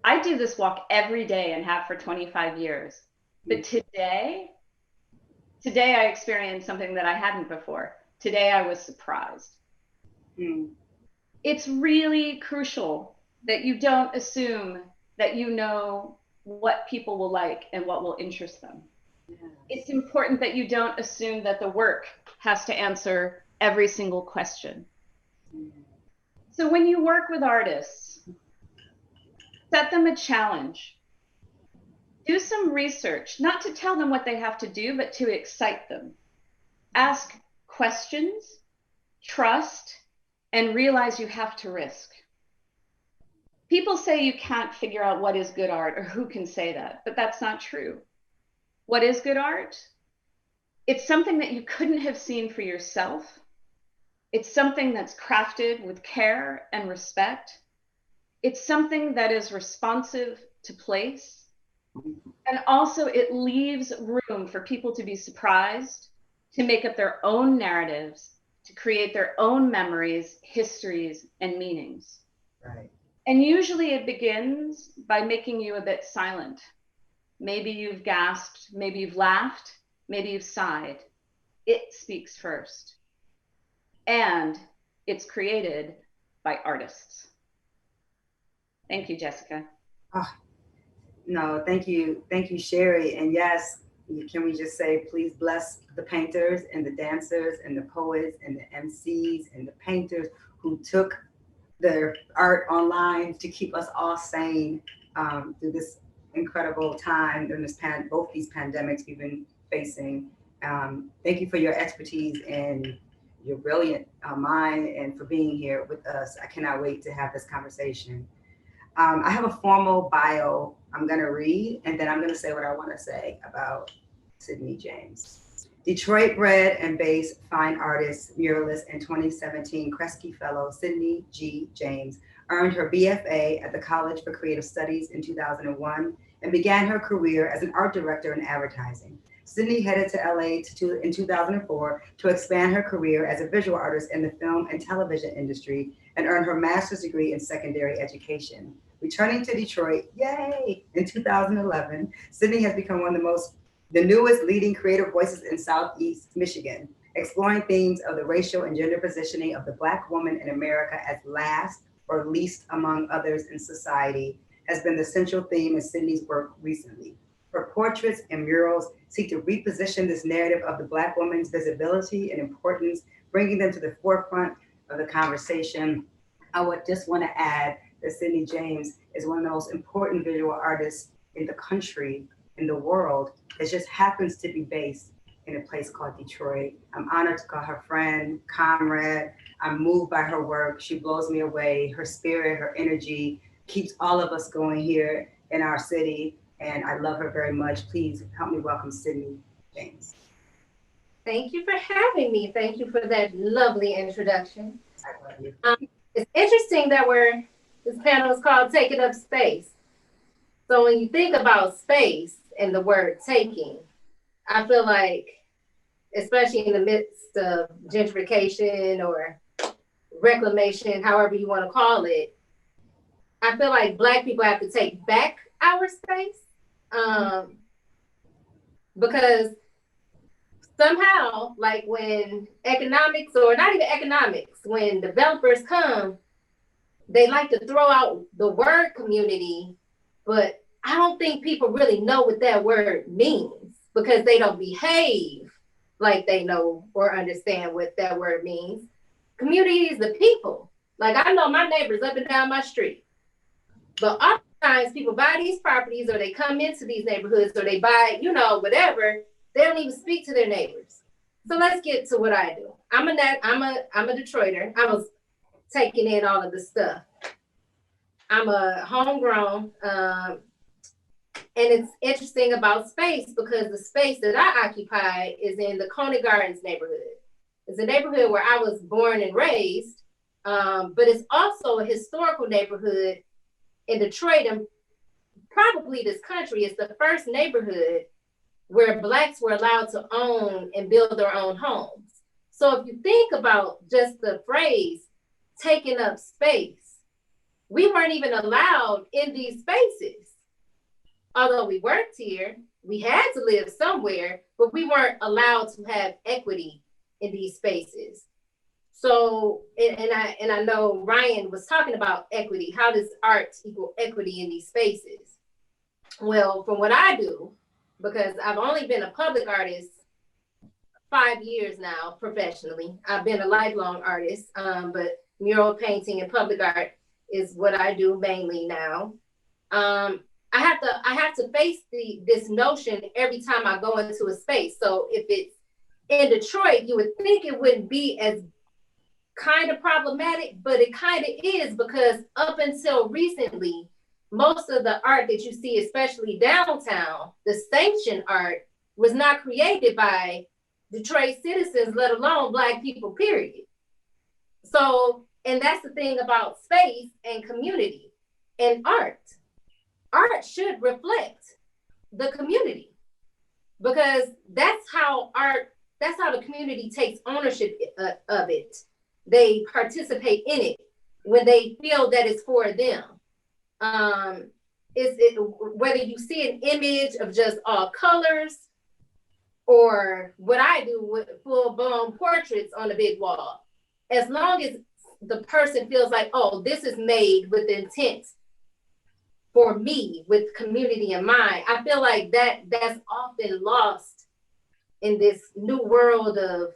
I do this walk every day and have for 25 years. But today I experienced something that I hadn't before. Today I was surprised." Mm. It's really crucial that you don't assume that you know what people will like and what will interest them. Yes. It's important that you don't assume that the work has to answer every single question. Mm. So when you work with artists, set them a challenge. Do some research, not to tell them what they have to do, but to excite them. Ask questions, trust, and realize you have to risk. People say you can't figure out what is good art, or who can say that, but that's not true. What is good art? It's something that you couldn't have seen for yourself. It's something that's crafted with care and respect. It's something that is responsive to place. And also it leaves room for people to be surprised, to make up their own narratives, to create their own memories, histories, and meanings. Right. And usually it begins by making you a bit silent. Maybe you've gasped, maybe you've laughed, maybe you've sighed. It speaks first. And it's created by artists. Thank you, Jessica. Oh, no, thank you, Sherry. And yes, can we just say, please bless the painters and the dancers and the poets and the MCs and the painters who took their art online to keep us all sane through this incredible time during this both these pandemics we've been facing. Thank you for your expertise and your brilliant mind and for being here with us. I cannot wait to have this conversation. I have a formal bio I'm going to read, and then I'm going to say what I want to say about Sydney James. Detroit bred and based fine artist, muralist, and 2017 Kresge Fellow Sydney G. James earned her BFA at the College for Creative Studies in 2001 and began her career as an art director in advertising. Sydney headed to LA in 2004 to expand her career as a visual artist in the film and television industry and earned her master's degree in secondary education. Returning to Detroit, yay, in 2011, Sydney has become one of the newest leading creative voices in Southeast Michigan, exploring themes of the racial and gender positioning of the Black woman in America as last or least among others in society has been the central theme in Sydney's work recently. Her portraits and murals seek to reposition this narrative of the Black woman's visibility and importance, bringing them to the forefront of the conversation. I would just want to add that Sydney James is one of the most important visual artists in the country, in the world. It just happens to be based in a place called Detroit. I'm honored to call her friend, comrade. I'm moved by her work. She blows me away. Her spirit, her energy keeps all of us going here in our city. And I love her very much. Please help me welcome Sydney James. Thank you for having me. Thank you for that lovely introduction. I love you. It's interesting that this panel is called Taking Up Space. So when you think about space and the word taking, I feel like, especially in the midst of gentrification or reclamation, however you want to call it, I feel like Black people have to take back our space. Because somehow, like when economics, or not even economics, when developers come, they like to throw out the word community, but I don't think people really know what that word means because they don't behave like they know or understand what that word means. Community is the people. Like, I know my neighbors up and down my street, but oftentimes people buy these properties or they come into these neighborhoods or they buy, you know, whatever. They don't even speak to their neighbors. So let's get to what I do. I'm a Detroiter. I was taking in all of the stuff. I'm a homegrown, and it's interesting about space because the space that I occupy is in the Coney Gardens neighborhood. It's a neighborhood where I was born and raised, but it's also a historical neighborhood in Detroit and probably this country. It's the first neighborhood where Blacks were allowed to own and build their own homes. So if you think about just the phrase, taking up space, we weren't even allowed in these spaces. Although we worked here, we had to live somewhere, but we weren't allowed to have equity in these spaces. So, and I know Ryan was talking about equity. How does art equal equity in these spaces? Well, from what I do, because I've only been a public artist 5 years now professionally. I've been a lifelong artist, but mural painting and public art is what I do mainly now. I have to face this notion every time I go into a space. So if it's in Detroit, you would think it wouldn't be as kind of problematic, but it kind of is, because up until recently, most of the art that you see, especially downtown, the sanctioned art, was not created by Detroit citizens, let alone Black people, period. So, and that's the thing about space and community and art. Art should reflect the community, because that's how the community takes ownership of it. They participate in it when they feel that it's for them. Whether you see an image of just all colors, or what I do with full-blown portraits on a big wall, as long as the person feels like, oh, this is made with intent for me, with community in mind, I feel like that's often lost in this new world of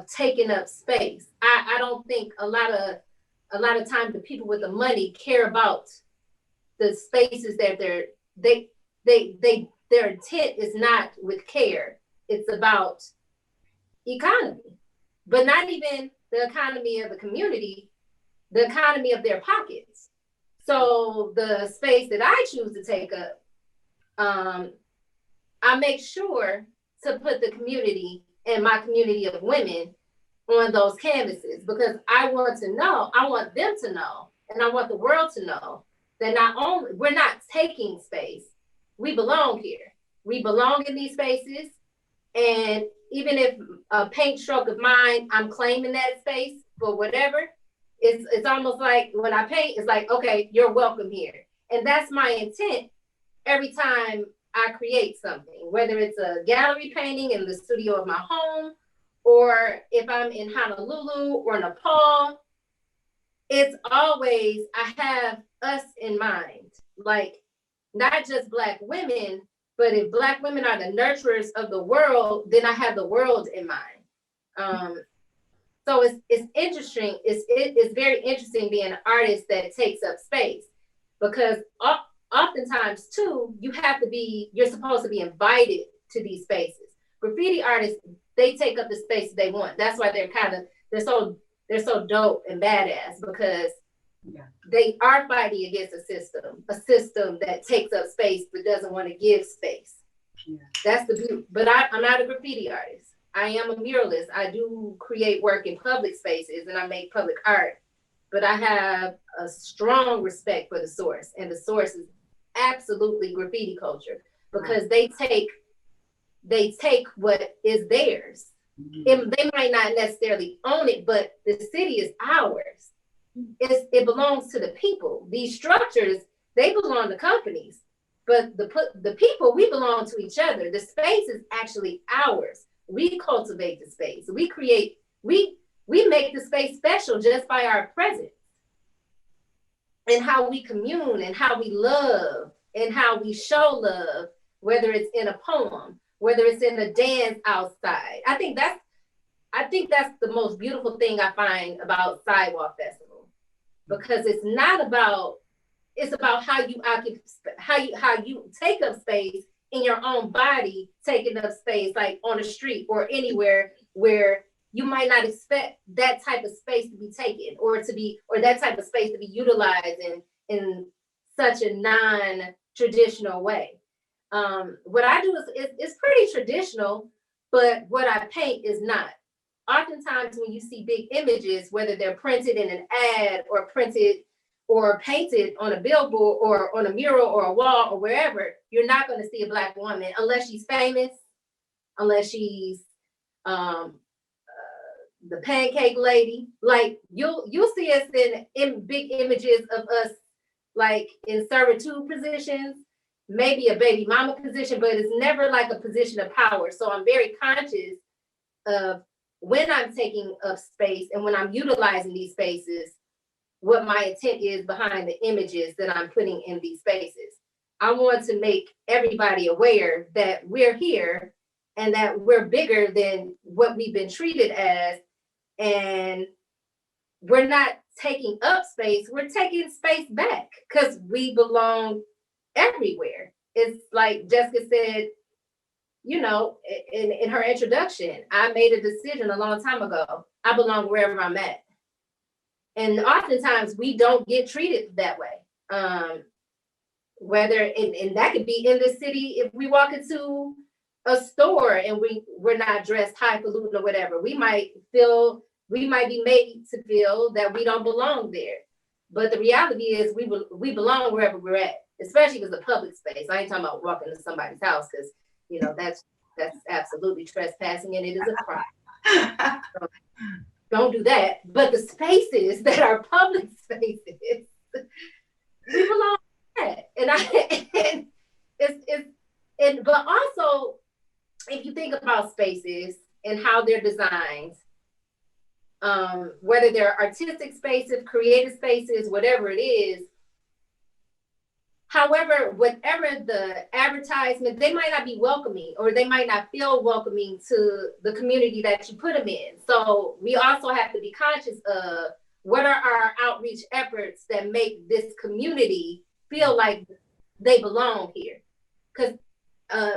taking up space. I don't think a lot of times the people with the money care about the spaces that their intent is not with care. It's about economy, but not even the economy of the community, the economy of their pockets. So the space that I choose to take up, I make sure to put the community and my community of women on those canvases, because I want them to know, and I want the world to know that not only we're not taking space, we belong here. We belong in these spaces. And even if a paint stroke of mine, I'm claiming that space for whatever, it's almost like when I paint, it's like, okay, you're welcome here. And that's my intent every time I create something, whether it's a gallery painting in the studio of my home, or if I'm in Honolulu or Nepal, it's always, I have us in mind, like not just Black women, but if Black women are the nurturers of the world, then I have the world in mind. So it's interesting. It's very interesting being an artist that takes up space, because oftentimes too, you're supposed to be invited to these spaces. Graffiti artists, they take up the space they want. That's why they're so dope and badass, because they are fighting against a system that takes up space but doesn't want to give space. Yeah. That's the beauty. But I'm not a graffiti artist. I am a muralist. I do create work in public spaces and I make public art, but I have a strong respect for the source, and the source is absolutely graffiti culture, because they take what is theirs. Mm-hmm. They might not necessarily own it, but the city is ours. It belongs to the people. These structures, they belong to companies, but the people, we belong to each other. The space is actually ours. We cultivate the space. We make the space special just by our presence and how we commune and how we love in how we show love, whether it's in a poem, whether it's in a dance outside. I think that's the most beautiful thing I find about Sidewalk Festival, because it's about how you take up space in your own body, taking up space like on the street or anywhere where you might not expect that type of space to be taken or that type of space to be utilized in such a non-traditional way. What I do is pretty traditional, but what I paint is not. Oftentimes when you see big images, whether they're printed in an ad or printed or painted on a billboard or on a mural or a wall or wherever, you're not going to see a Black woman unless she's famous, unless she's the pancake lady. Like you'll see us in big images of us like in servitude positions, maybe a baby mama position, but it's never like a position of power. So I'm very conscious of when I'm taking up space and when I'm utilizing these spaces, what my intent is behind the images that I'm putting in these spaces. I want to make everybody aware that we're here and that we're bigger than what we've been treated as. And we're not taking up space, we're taking space back because we belong everywhere. It's like Jessica said, you know, in her introduction, I made a decision a long time ago. I belong wherever I'm at. And oftentimes we don't get treated that way. Whether, and that could be in the city, if we walk into a store and we're not dressed highfalutin or whatever, we might be made to feel that we don't belong there. But the reality is we belong wherever we're at, especially if it's a public space. I ain't talking about walking into somebody's house because, you know, that's absolutely trespassing and it is a crime. So don't do that. But the spaces that are public spaces, we belong at. But also, if you think about spaces and how they're designed, whether they're artistic spaces, creative spaces, whatever it is. However, whatever the advertisement, they might not be welcoming or they might not feel welcoming to the community that you put them in. So we also have to be conscious of what are our outreach efforts that make this community feel like they belong here. Because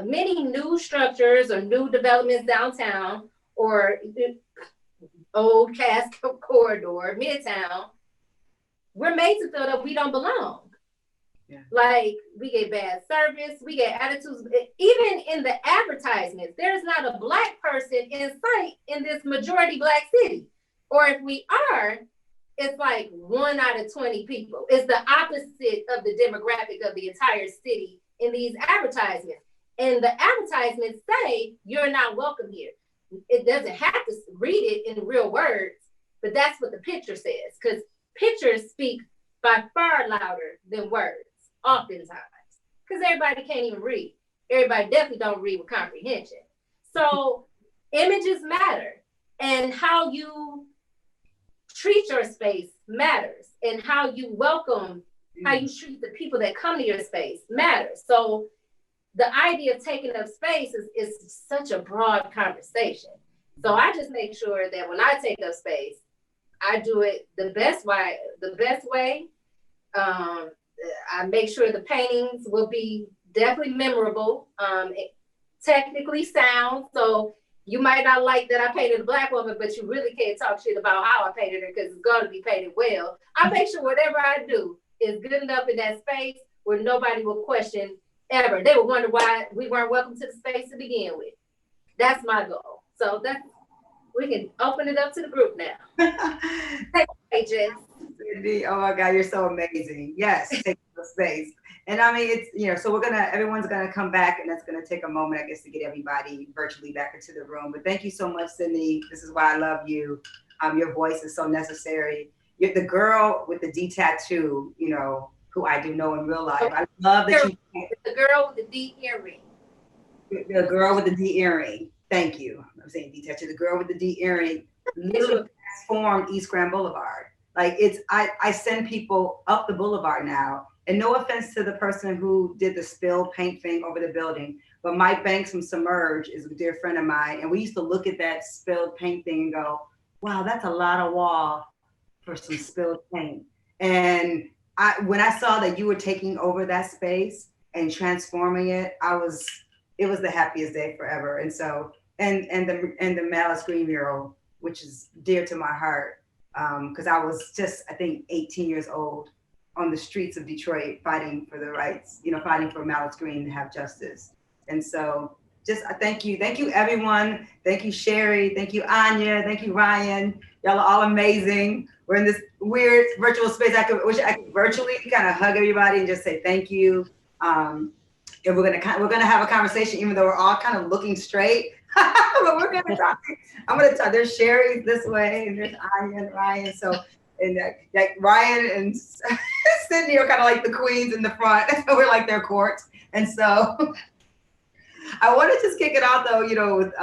many new structures or new developments downtown or Old Cass Corridor, Midtown, we're made to feel that we don't belong. Yeah. Like we get bad service, we get attitudes. Even in the advertisements, there's not a Black person in sight in this majority Black city. Or if we are, it's like 1 out of 20 people. It's the opposite of the demographic of the entire city in these advertisements. And the advertisements say you're not welcome here. It doesn't have to read it in real words, but that's what the picture says, because pictures speak by far louder than words, oftentimes, because everybody can't even read. Everybody definitely don't read with comprehension. So images matter, and how you treat your space matters, and how you welcome, how you treat the people that come to your space matters. So the idea of taking up space is such a broad conversation. So I just make sure that when I take up space, I do it the best way. I make sure the paintings will be definitely memorable, technically sound. So you might not like that I painted a Black woman, but you really can't talk shit about how I painted her because it's going to be painted well. I make sure whatever I do is good enough in that space where nobody will question ever. They would wonder why we weren't welcome to the space to begin with. That's my goal. So we can open it up to the group now. Hey, Jess. Oh my God, you're so amazing. Yes, take the space. And I mean, it's, you know, so everyone's gonna come back, and that's gonna take a moment, I guess, to get everybody virtually back into the room. But thank you so much, Sydney. This is why I love you. Your voice is so necessary. You're the girl with the D tattoo, you know, who I do know in real life. I love that the girl with the D earring. The girl with the D earring. Thank you. I'm saying D tattoo. The girl with the D earring literally transformed East Grand Boulevard. Like I send people up the boulevard now. And no offense to the person who did the spilled paint thing over the building, but Mike Banks from Submerge is a dear friend of mine. And we used to look at that spilled paint thing and go, wow, that's a lot of wall for some spilled paint. And when I saw that you were taking over that space and transforming it, it was the happiest day forever. And so, and the Malice Green mural, which is dear to my heart, because I was just, I think, 18 years old on the streets of Detroit fighting for the rights, fighting for Malice Green to have justice. And so just thank you everyone. Thank you, Sherry. Thank you, Anya. Thank you, Ryan. Y'all are all amazing. We're in this weird virtual space. I wish I could virtually kind of hug everybody and just say thank you. And we're gonna have a conversation, even though we're all kind of looking straight. But we're gonna talk. I'm gonna talk. There's Sherry this way, and there's Anya and Ryan. So, and like Ryan and Sydney are kind of like the queens in the front. We're like their court. And so I want to just kick it out though, with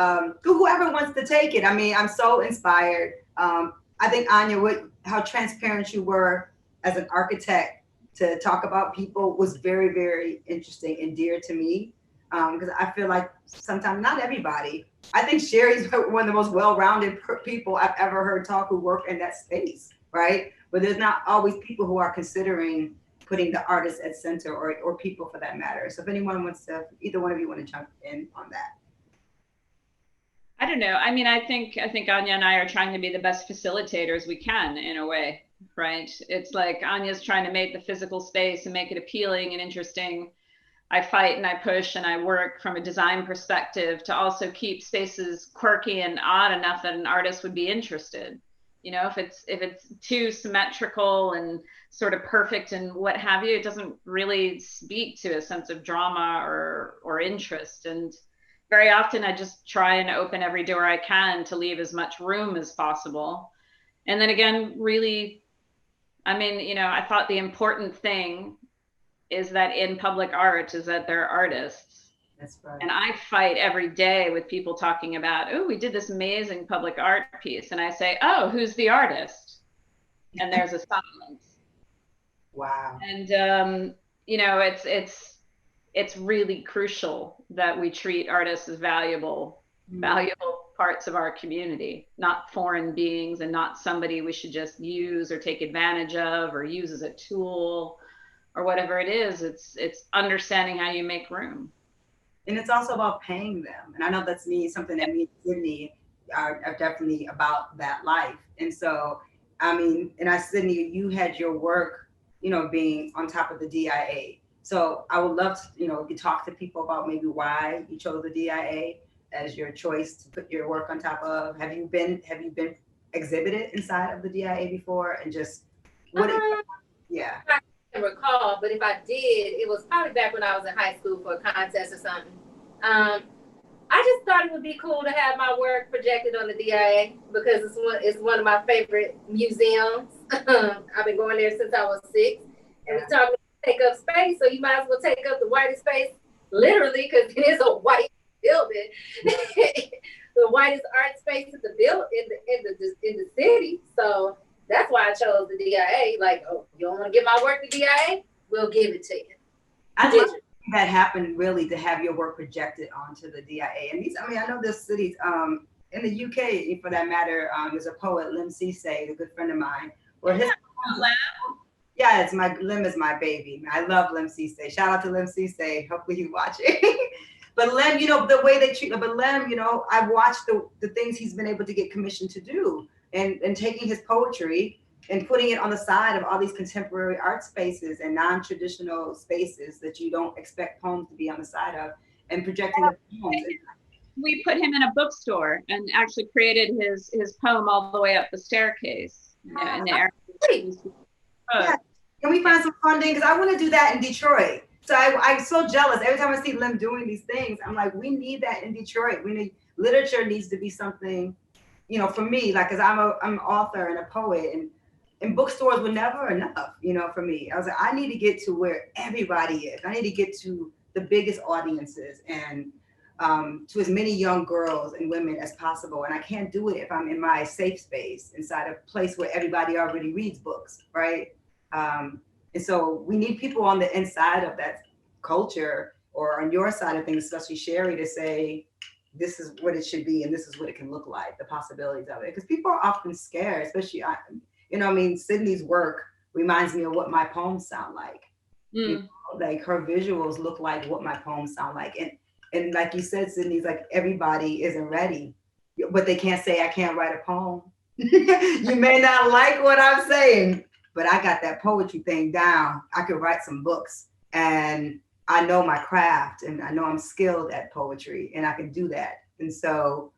whoever wants to take it. I mean, I'm so inspired. I think Anya, how transparent you were as an architect to talk about people was very, very interesting and dear to me. Because I feel like sometimes not everybody. I think Sherry's one of the most well-rounded people I've ever heard talk who work in that space, right? But there's not always people who are considering putting the artist at center or people for that matter. So if anyone wants to, either one of you want to jump in on that. I don't know. I mean, I think Anya and I are trying to be the best facilitators we can in a way, right? It's like Anya's trying to make the physical space and make it appealing and interesting. I fight and I push and I work from a design perspective to also keep spaces quirky and odd enough that an artist would be interested. If it's too symmetrical and sort of perfect and what have you, it doesn't really speak to a sense of drama or interest. And very often I just try and open every door I can to leave as much room as possible. And then again, really, I mean, I thought the important thing is that in public art is that they're artists. That's right. And I fight every day with people talking about, oh, we did this amazing public art piece. And I say, oh, who's the artist? And there's a silence. Wow. And, it's really crucial that we treat artists as valuable parts of our community, not foreign beings and not somebody we should just use or take advantage of or use as a tool or whatever it is. It's understanding how you make room. And it's also about paying them. And I know that's something that me and Sydney are definitely about that life. And so, I mean, Sydney, you had your work, being on top of the DIA. So I would love to, talk to people about maybe why you chose the DIA as your choice to put your work on top of. Have you been exhibited inside of the DIA before? And just yeah. I can't recall, but if I did, it was probably back when I was in high school for a contest or something. I just thought it would be cool to have my work projected on the DIA because it's one of my favorite museums. I've been going there since I was 6, and we talk about take up space, so you might as well take up the whitest space, literally, because it is a white building. The whitest art space in the city. So that's why I chose the DIA. Like, oh, you don't want to give my work to DIA? We'll give it to you. I think that happened really to have your work projected onto the DIA. And I know there's cities in the UK, for that matter. There's a poet, Lim Cisse, a good friend of mine, where his yeah, Lim is my baby. I love Lim Cisse. Shout out to Lim Cisse. Hopefully he's watching. But Lim, the way they treat him, but Lim, I've watched the things he's been able to get commissioned to do and taking his poetry and putting it on the side of all these contemporary art spaces and non-traditional spaces that you don't expect poems to be on the side of and projecting the poems. We put him in a bookstore and actually created his poem all the way up the staircase. In the area. Yeah. Can we find some funding? Because I want to do that in Detroit. So I'm so jealous. Every time I see Lim doing these things, I'm like, we need that in Detroit. Literature needs to be something, for me, like, because I'm an author and a poet, and bookstores were never enough, for me. I was like, I need to get to where everybody is. I need to get to the biggest audiences. And to as many young girls and women as possible. And I can't do it if I'm in my safe space inside a place where everybody already reads books, right? And so we need people on the inside of that culture or on your side of things, especially Sherry, to say, this is what it should be and this is what it can look like, the possibilities of it. Because people are often scared, especially, Sydney's work reminds me of what my poems sound like. Like her visuals look like what my poems sound like. And like you said, Sydney's like, everybody isn't ready, but they can't say I can't write a poem. You may not like what I'm saying, but I got that poetry thing down. I could write some books and I know my craft and I know I'm skilled at poetry and I can do that. And so,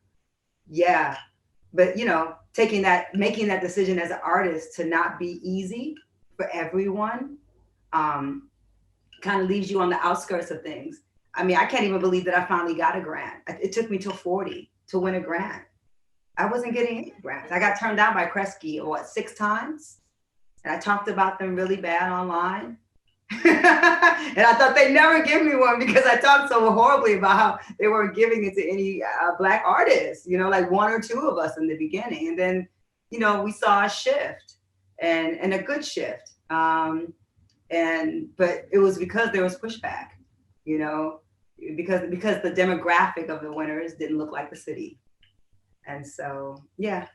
yeah, but making that decision as an artist to not be easy for everyone kind of leaves you on the outskirts of things. I mean, I can't even believe that I finally got a grant. It took me till 40 to win a grant. I wasn't getting any grants. I got turned down by Kresge, 6 times? And I talked about them really bad online. And I thought they'd never give me one because I talked so horribly about how they weren't giving it to any Black artists, like 1 or 2 of us in the beginning. And then, we saw a shift and a good shift. But it was because there was pushback, because the demographic of the winners didn't look like the city. And so, yeah.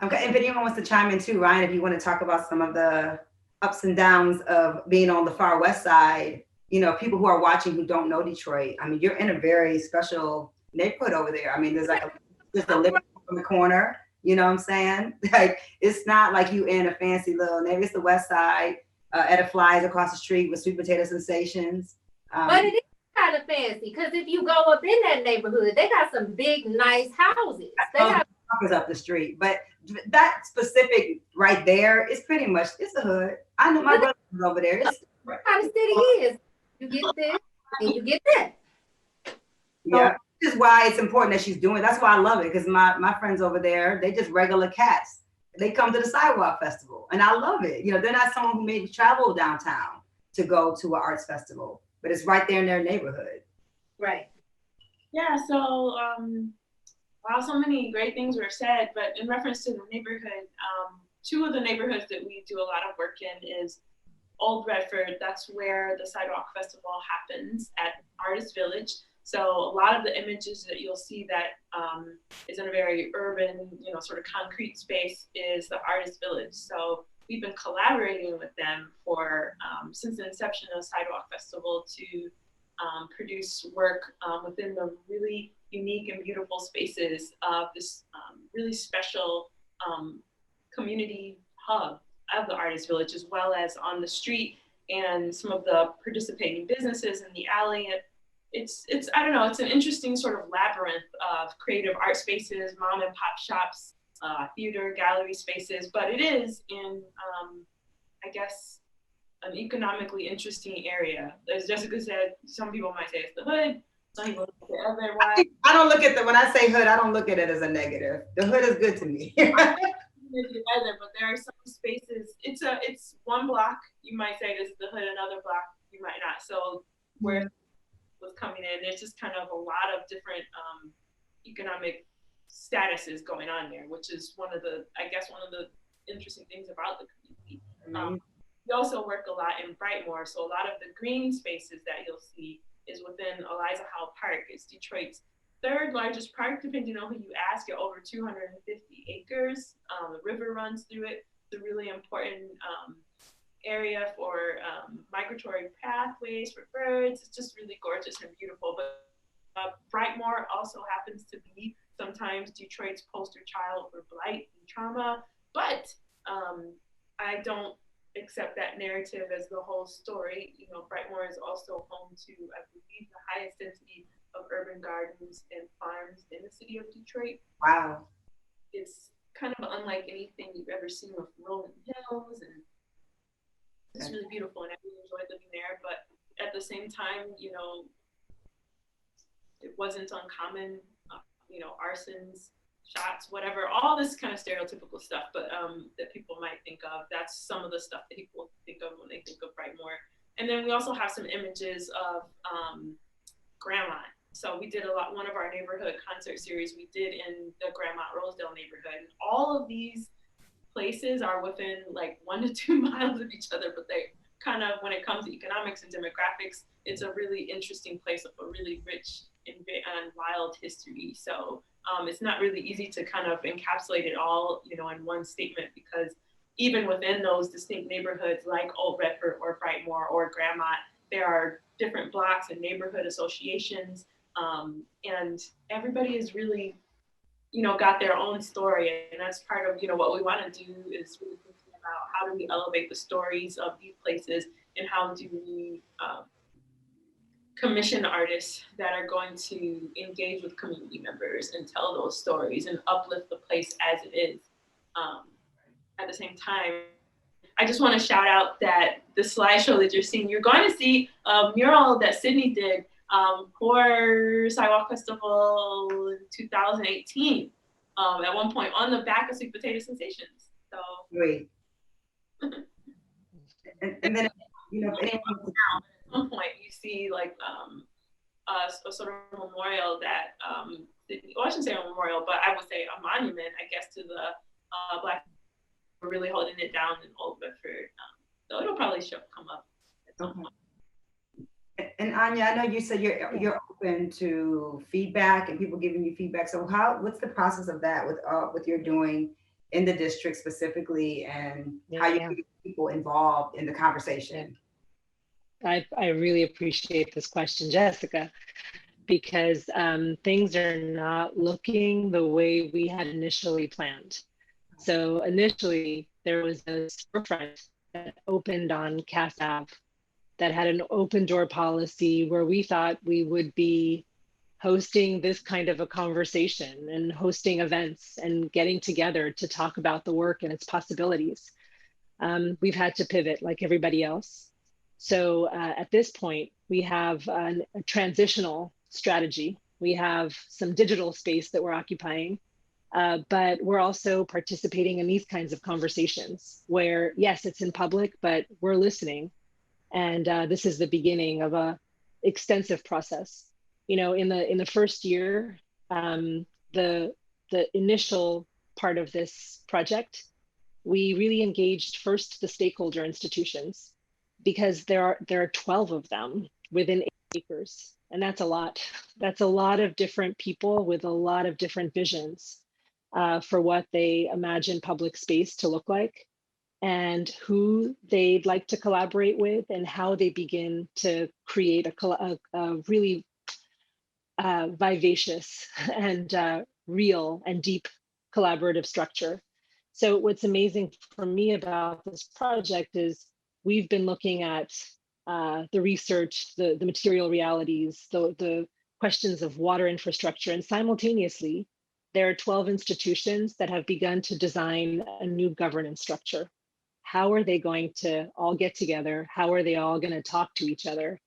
Okay, if anyone wants to chime in too, Ryan, if you want to talk about some of the ups and downs of being on the far west side, people who are watching who don't know Detroit. I mean, you're in a very special neighborhood over there. I mean, there's a living room in the corner, you know what I'm saying? Like, it's not like you in a fancy little neighborhood. It's the west side, Etta Flies across the street with Sweet Potato Sensations. But it is kind of fancy because if you go up in that neighborhood, they got some big, nice houses. They got up the street, but that specific right there is pretty much, it's the hood. I know my brother was over there. It's how the city is. You get this and you get that. Yeah, this is why it's important that she's doing it. That's why I love it, because my friends over there, they just regular cats. They come to the Sidewalk Festival and I love it. They're not someone who maybe travel downtown to go to an arts festival, but it's right there in their neighborhood. Right. Yeah, so wow, so many great things were said, but in reference to the neighborhood, 2 of the neighborhoods that we do a lot of work in is Old Redford. That's where the Sidewalk Festival happens at Artist Village. So a lot of the images that you'll see that is in a very urban, sort of concrete space is the Artist Village. So we've been collaborating with them for since the inception of the Sidewalk Festival to produce work within the really unique and beautiful spaces of this really special community hub of the Artist Village, as well as on the street and some of the participating businesses in the alley. It's I don't know, it's an interesting sort of labyrinth of creative art spaces, mom and pop shops, theater, gallery spaces, but it is in, I guess, an economically interesting area. As Jessica said, some people might say it's the hood, some people look at it otherwise. I don't look at when I say hood, I don't look at it as a negative. The hood is good to me. Either, but there are some spaces, it's one block, you might say this is the hood, another block, you might not. So where was coming in, there's just kind of a lot of different economic statuses going on there, which is one of the interesting things about the community. We also work a lot in Brightmoor, so a lot of the green spaces that you'll see is within Eliza Howe Park. It's Detroit's 3rd largest park, depending on who you ask, at over 250 acres. The river runs through it. It's a really important area for migratory pathways for birds. It's just really gorgeous and beautiful. But Brightmoor also happens to be sometimes Detroit's poster child for blight and trauma. But I don't accept that narrative as the whole story. Brightmoor is also home to, I believe, the highest density of urban gardens and farms in the city of Detroit. Wow. It's kind of unlike anything you've ever seen with rolling hills, and it's really beautiful, and I really enjoyed living there. But at the same time, it wasn't uncommon, arsons, shots, whatever, all this kind of stereotypical stuff, but that people might think of. That's some of the stuff that people think of when they think of Brightmoor. And then we also have some images of Grandma. So we did one of our neighborhood concert series we did in the Grandmont Rosedale neighborhood. All of these places are within like 1 to 2 miles of each other, but they kind of, when it comes to economics and demographics, it's a really interesting place with a really rich and wild history. So it's not really easy to kind of encapsulate it all, you know, in one statement, because even within those distinct neighborhoods like Old Redford or Brightmoor or Grandmont, there are different blocks and neighborhood associations, and everybody is really, you know, got their own story, and that's part of, you know, what we want to do is really thinking about how do we elevate the stories of these places, and how do we commission artists that are going to engage with community members and tell those stories and uplift the place as it is. At the same time, I just want to shout out that the slideshow that you're seeing, you're going to see a mural that Sydney did for Sidewalk Festival in 2018, at one point on the back of Sweet Potato Sensations. So great. and then, you know, if anyone, at some point you see like a sort of memorial that, well, I shouldn't say a memorial, but I would say a monument, I guess, to the Black. We're really holding it down in Old Bedford, so it'll probably come up at some point. And Anya, I know you said you're open to feedback and people giving you feedback. So what's the process of that with you're doing in the district specifically, and how you get people involved in the conversation? I really appreciate this question, Jessica, because things are not looking the way we had initially planned. So initially, there was a storefront that opened on Cass Ave that had an open door policy where we thought we would be hosting this kind of a conversation and hosting events and getting together to talk about the work and its possibilities. We've had to pivot like everybody else. So at this point, we have a transitional strategy. We have some digital space that we're occupying. But we're also participating in these kinds of conversations where, yes, it's in public, but we're listening. And this is the beginning of a extensive process. You know, in the first year, the initial part of this project, we really engaged first the stakeholder institutions, because there are 12 of them within 8 acres. And that's a lot. That's a lot of different people with a lot of different visions. For what they imagine public space to look like, and who they'd like to collaborate with, and how they begin to create a really vivacious and real and deep collaborative structure. So what's amazing for me about this project is we've been looking at the research, the material realities, the questions of water infrastructure, and simultaneously, there are 12 institutions that have begun to design a new governance structure. How are they going to all get together? How are they all going to talk to each other?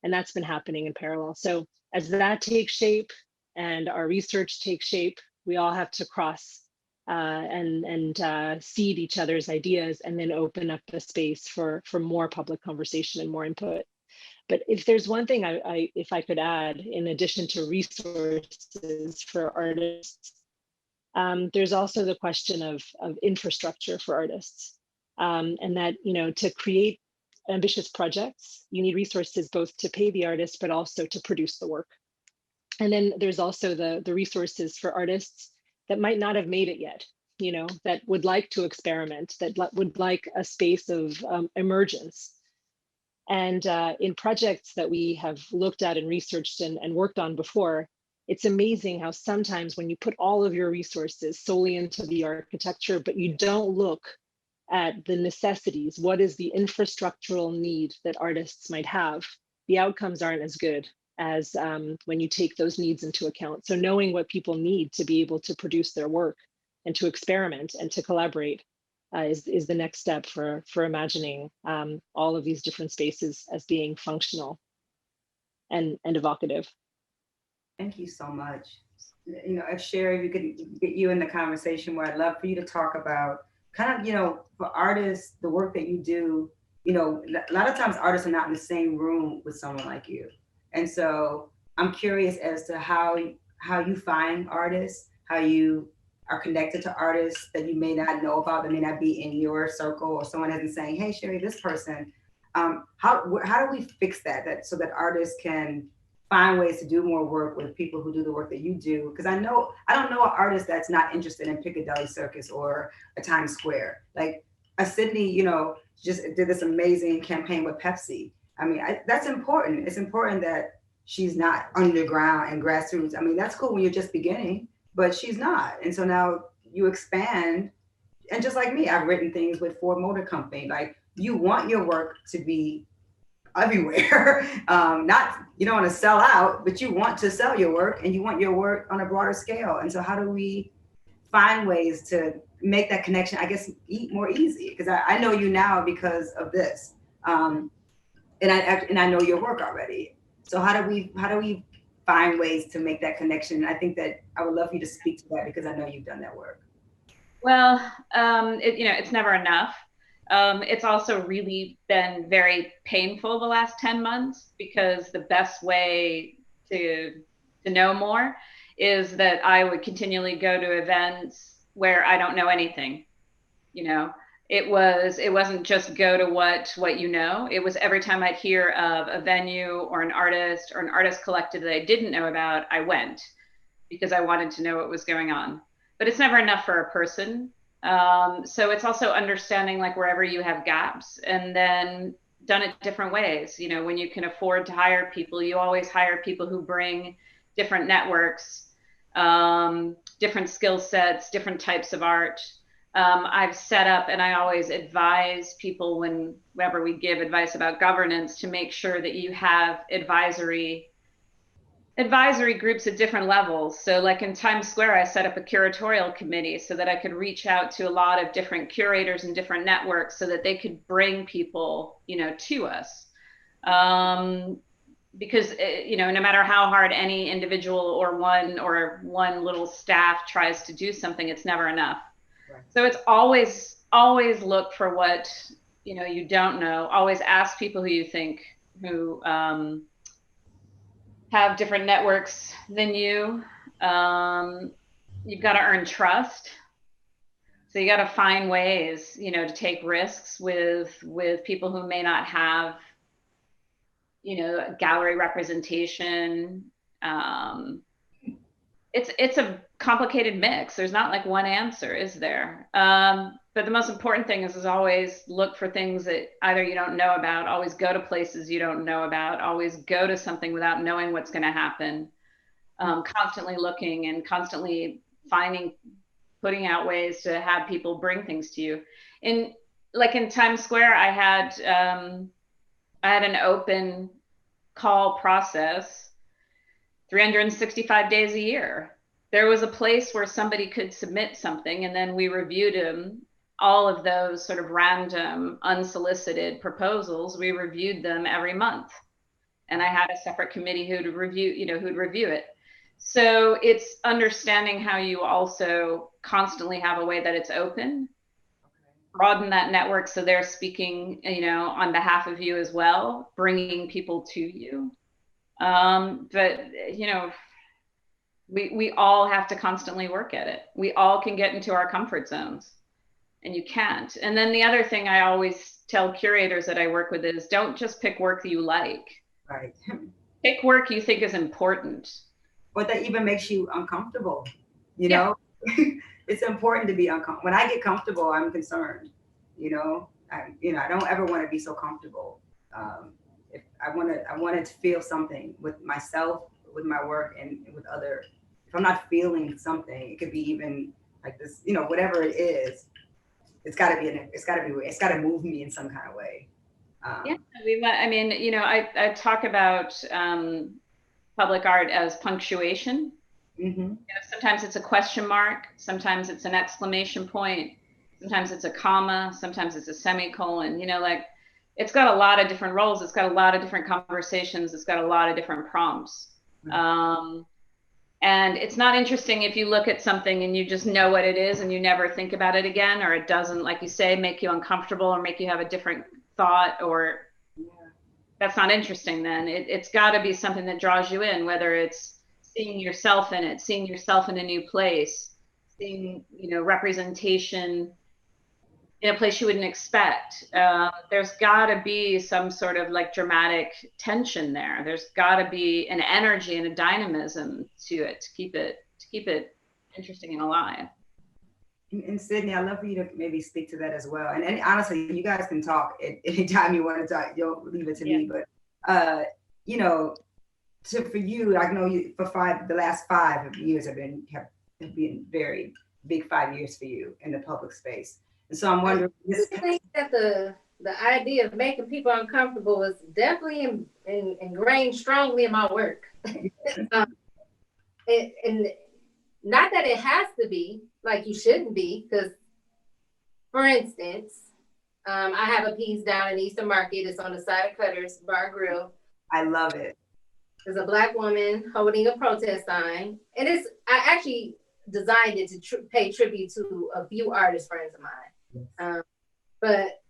And that's been happening in parallel. So as that takes shape and our research takes shape, we all have to cross and seed each other's ideas, and then open up the space for more public conversation and more input. But if there's one thing if I could add, in addition to resources for artists, there's also the question of infrastructure for artists. And that, you know, to create ambitious projects, you need resources both to pay the artists, but also to produce the work. And then there's also the resources for artists that might not have made it yet, you know, that would like to experiment, that would like a space of emergence. And in projects that we have looked at and researched and worked on before, it's amazing how sometimes when you put all of your resources solely into the architecture, but you don't look at the necessities, what is the infrastructural need that artists might have, the outcomes aren't as good as when you take those needs into account. So knowing what people need to be able to produce their work and to experiment and to collaborate is the next step for imagining all of these different spaces as being functional and evocative. Thank you so much. You know, if Sherry, we could get you in the conversation, where I'd love for you to talk about kind of, you know, for artists, the work that you do. You know, a lot of times artists are not in the same room with someone like you. And so I'm curious as to how you find artists, how you are connected to artists that you may not know about, that may not be in your circle, or someone hasn't saying, hey, Sherry, this person. How do we fix that so that artists can find ways to do more work with people who do the work that you do? Because I don't know an artist that's not interested in Piccadilly Circus or a Times Square. Like a Sydney, just did this amazing campaign with Pepsi. I mean, that's important. It's important that she's not underground and grassroots. I mean, that's cool when you're just beginning, but she's not. And so now you expand. And just like me, I've written things with Ford Motor Company. Like, you want your work to be everywhere. You don't want to sell out, but you want to sell your work, and you want your work on a broader scale. And so how do we find ways to make that connection, I guess, more easy? Because I know you now because of this. And I know your work already. So how do we find ways to make that connection? I think that I would love for you to speak to that, because I know you've done that work. Well, it's never enough. It's also really been very painful the last 10 months, because the best way to know more is that I would continually go to events where I don't know anything. It wasn't just go to what you know. It was every time I'd hear of a venue or an artist collective that I didn't know about, I went, because I wanted to know what was going on. But it's never enough for a person. So it's also understanding, like, wherever you have gaps, and then done it different ways. When you can afford to hire people, you always hire people who bring different networks, different skill sets, different types of art. I've set up, and I always advise people whenever we give advice about governance, to make sure that you have advisory groups at different levels. So like in Times Square, I set up a curatorial committee so that I could reach out to a lot of different curators and different networks so that they could bring people, to us. Because, no matter how hard any individual or one little staff tries to do something, it's never enough. Right. So it's always look for what, you don't know. Always ask people who you think who, have different networks than you. You've got to earn trust. So you got to find ways, to take risks with people who may not have, gallery representation. It's a complicated mix. There's not like one answer, is there? But the most important thing is always look for things that either you don't know about, always go to places you don't know about, always go to something without knowing what's going to happen, constantly looking and constantly putting out ways to have people bring things to you. In Times Square, I had an open call process 365 days a year. There was a place where somebody could submit something, and then we reviewed them. All of those sort of random, unsolicited proposals, we reviewed them every month. And I had a separate committee who'd review it. So it's understanding how you also constantly have a way that it's open, broaden that network so they're speaking, on behalf of you as well, bringing people to you. But, we all have to constantly work at it. We all can get into our comfort zones. And you can't. And then the other thing I always tell curators that I work with is, don't just pick work that you like. Right. Pick work you think is important. Or that even makes you uncomfortable. It's important to be uncomfortable. When I get comfortable, I'm concerned. I don't ever want to be so comfortable. If I wanted to feel something with myself, with my work, and with other. If I'm not feeling something, it could be even like this, whatever it is. It's got to move me in some kind of way. I talk about public art as punctuation. Mm-hmm. Sometimes it's a question mark, sometimes it's an exclamation point, sometimes it's a comma, sometimes it's a semicolon. It's got a lot of different roles. It's got a lot of different conversations. It's got a lot of different prompts. Mm-hmm. And it's not interesting if you look at something and you just know what it is and you never think about it again, or it doesn't, like you say, make you uncomfortable or make you have a different thought, or that's not interesting then. It's got to be something that draws you in, whether it's seeing yourself in it, seeing yourself in a new place, seeing, you know, representation in a place you wouldn't expect. There's got to be some sort of like dramatic tension there. There's got to be an energy and a dynamism to it to keep it interesting and alive. And Sydney, I'd love for you to maybe speak to that as well. And honestly, you guys can talk at any time you want to talk. Don't leave it to me. But you know, for you, I know you for the last 5 years have been very big 5 years for you in the public space. And so I'm wondering. I think that the idea of making people uncomfortable is definitely ingrained strongly in my work. And not that it has to be, like you shouldn't be, because, for instance, I have a piece down in Eastern Market. It's on the side of Cutter's Bar Grill. I love it. There's a Black woman holding a protest sign, and I actually designed it to pay tribute to a few artist friends of mine. But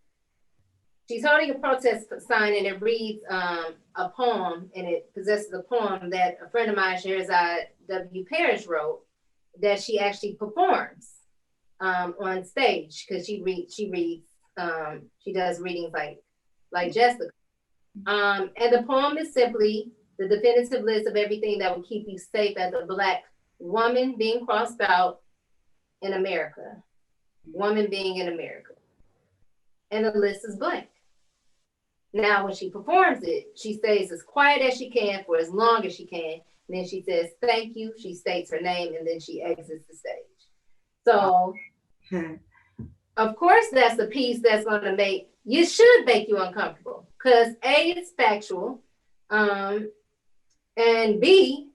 she's holding a protest sign, and it reads a poem, and it possesses a poem that a friend of mine, Sherazad W. Parrish, wrote, that she actually performs on stage, because she does readings like Jessica. And the poem is simply the definitive list of everything that will keep you safe as a Black woman being crossed out in America. Woman being in America. And the list is blank. Now, when she performs it, she stays as quiet as she can for as long as she can. And then she says, thank you. She states her name, and then she exits the stage. So, of course, that's the piece that's going to should make you uncomfortable. Because A, it's factual. And B,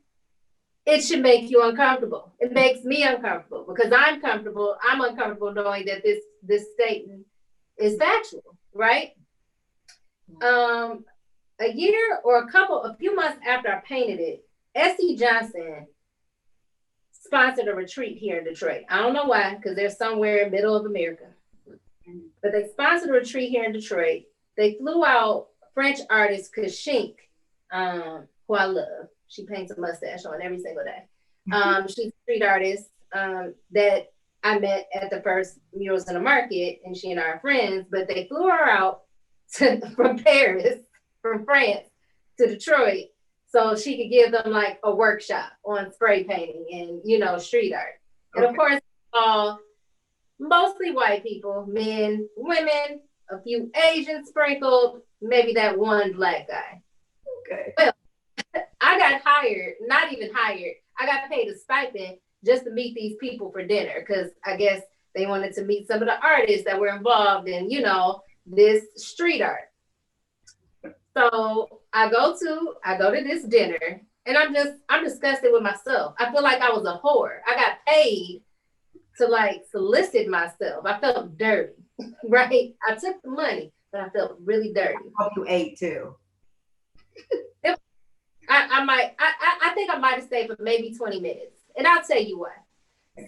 it should make you uncomfortable. It makes me uncomfortable because I'm uncomfortable knowing that this statement is factual, right? A year or a few months after I painted it, S.E. Johnson sponsored a retreat here in Detroit. I don't know why, because they're somewhere in the middle of America. But they sponsored a retreat here in Detroit. They flew out French artist Kashink, who I love. She paints a mustache on every single day. She's a street artist that I met at the first Murals in the Market, and she and I are friends, but they flew her out from Paris, from France, to Detroit, so she could give them like a workshop on spray painting and, street art. Okay. And of course, mostly white people, men, women, a few Asians sprinkled, maybe that one Black guy. Okay. Well, I got hired, not even hired, I got paid a stipend just to meet these people for dinner, because I guess they wanted to meet some of the artists that were involved in, this street art. So I go to this dinner, and I'm disgusted with myself. I feel like I was a whore. I got paid to solicit myself. I felt dirty, right? I took the money, but I felt really dirty. I hope you ate too. I think I might have stayed for maybe 20 minutes. And I'll tell you why.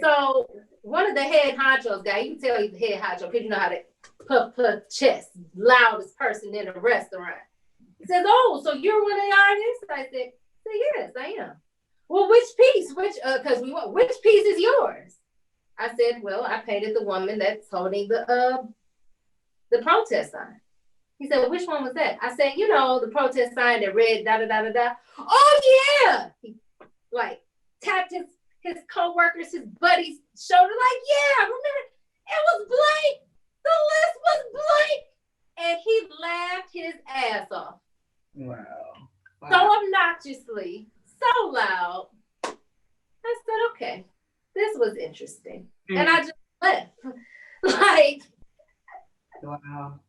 So one of the head honchos guy, you can tell he's the head honcho because you know how to puff chest, loudest person in a restaurant. He says, oh, so you're one of the artists? I said, yes, I am. Well, which piece? Which piece is yours? I said, well, I painted the woman that's holding the protest sign. He said, well, which one was that? I said, the protest sign that read da da da da da. Oh yeah! He tapped his co-workers, his buddies' shoulder, yeah, remember, it was blank. The list was blank. And he laughed his ass off. Wow. So obnoxiously, so loud. I said, okay, this was interesting. And I just left. Wow.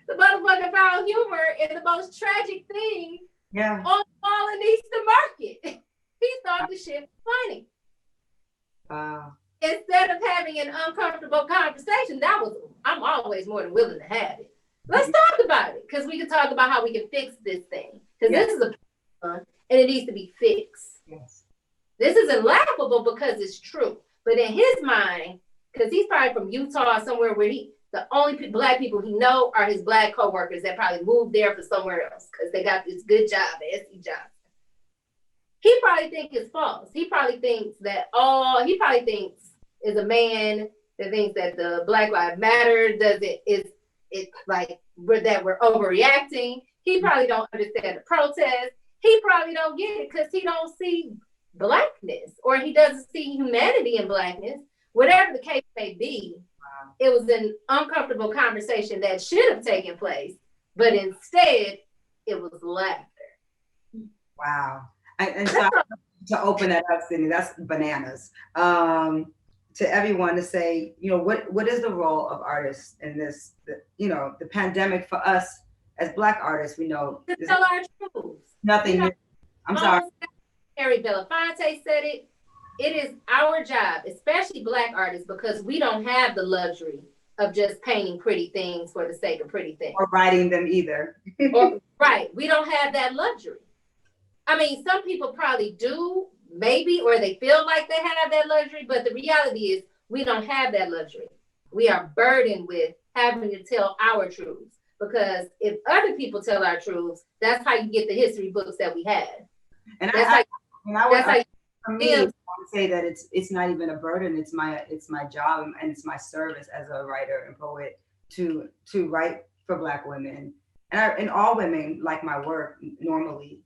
The motherfucker found humor in the most tragic thing on the wall in Eastern Market. He thought the shit was funny. Wow. Instead of having an uncomfortable conversation, I'm always more than willing to have it. Let's talk about it, because we can talk about how we can fix this thing. Because this is a problem, and it needs to be fixed. Yes. This isn't laughable because it's true. But in his mind, because he's probably from Utah, somewhere where The only Black people he know are his Black coworkers that probably moved there for somewhere else because they got this good job at SC Johnson. He probably thinks it's false. He probably thinks that he probably thinks is a man that thinks that the Black Lives Matter it's like that we're overreacting. He probably don't understand the protest. He probably don't get it because he don't see Blackness, or he doesn't see humanity in Blackness. Whatever the case may be, it was an uncomfortable conversation that should have taken place, but instead it was laughter. Wow. And so to open that up, Sydney, that's bananas. To everyone to say, what is the role of artists in this, the pandemic for us as Black artists, we know. To tell our truths. Nothing new. I'm sorry. Harry Belafonte said it. It is our job, especially Black artists, because we don't have the luxury of just painting pretty things for the sake of pretty things. Or writing them either. Right. We don't have that luxury. I mean, some people probably do, maybe, or they feel like they have that luxury, but the reality is we don't have that luxury. We are burdened with having to tell our truths, because if other people tell our truths, that's how you get the history books that we had. And for me, I would say that it's not even a burden. It's my job and it's my service as a writer and poet to write for Black women. And all women like my work normally,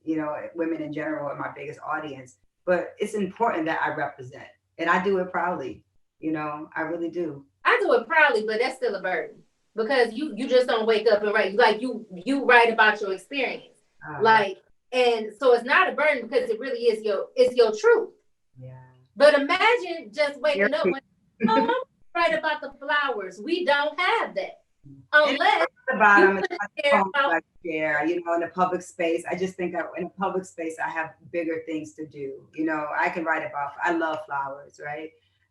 women in general are my biggest audience, but it's important that I represent, and I do it proudly. I really do. I do it proudly, but that's still a burden, because you just don't wake up and write. Like you write about your experience, and so it's not a burden because it really is your truth. Yeah. But imagine just waking up when write about the flowers. We don't have that. Unless the bottom, in a public space. I just think that in a public space, I have bigger things to do. I can write about, I love flowers, right?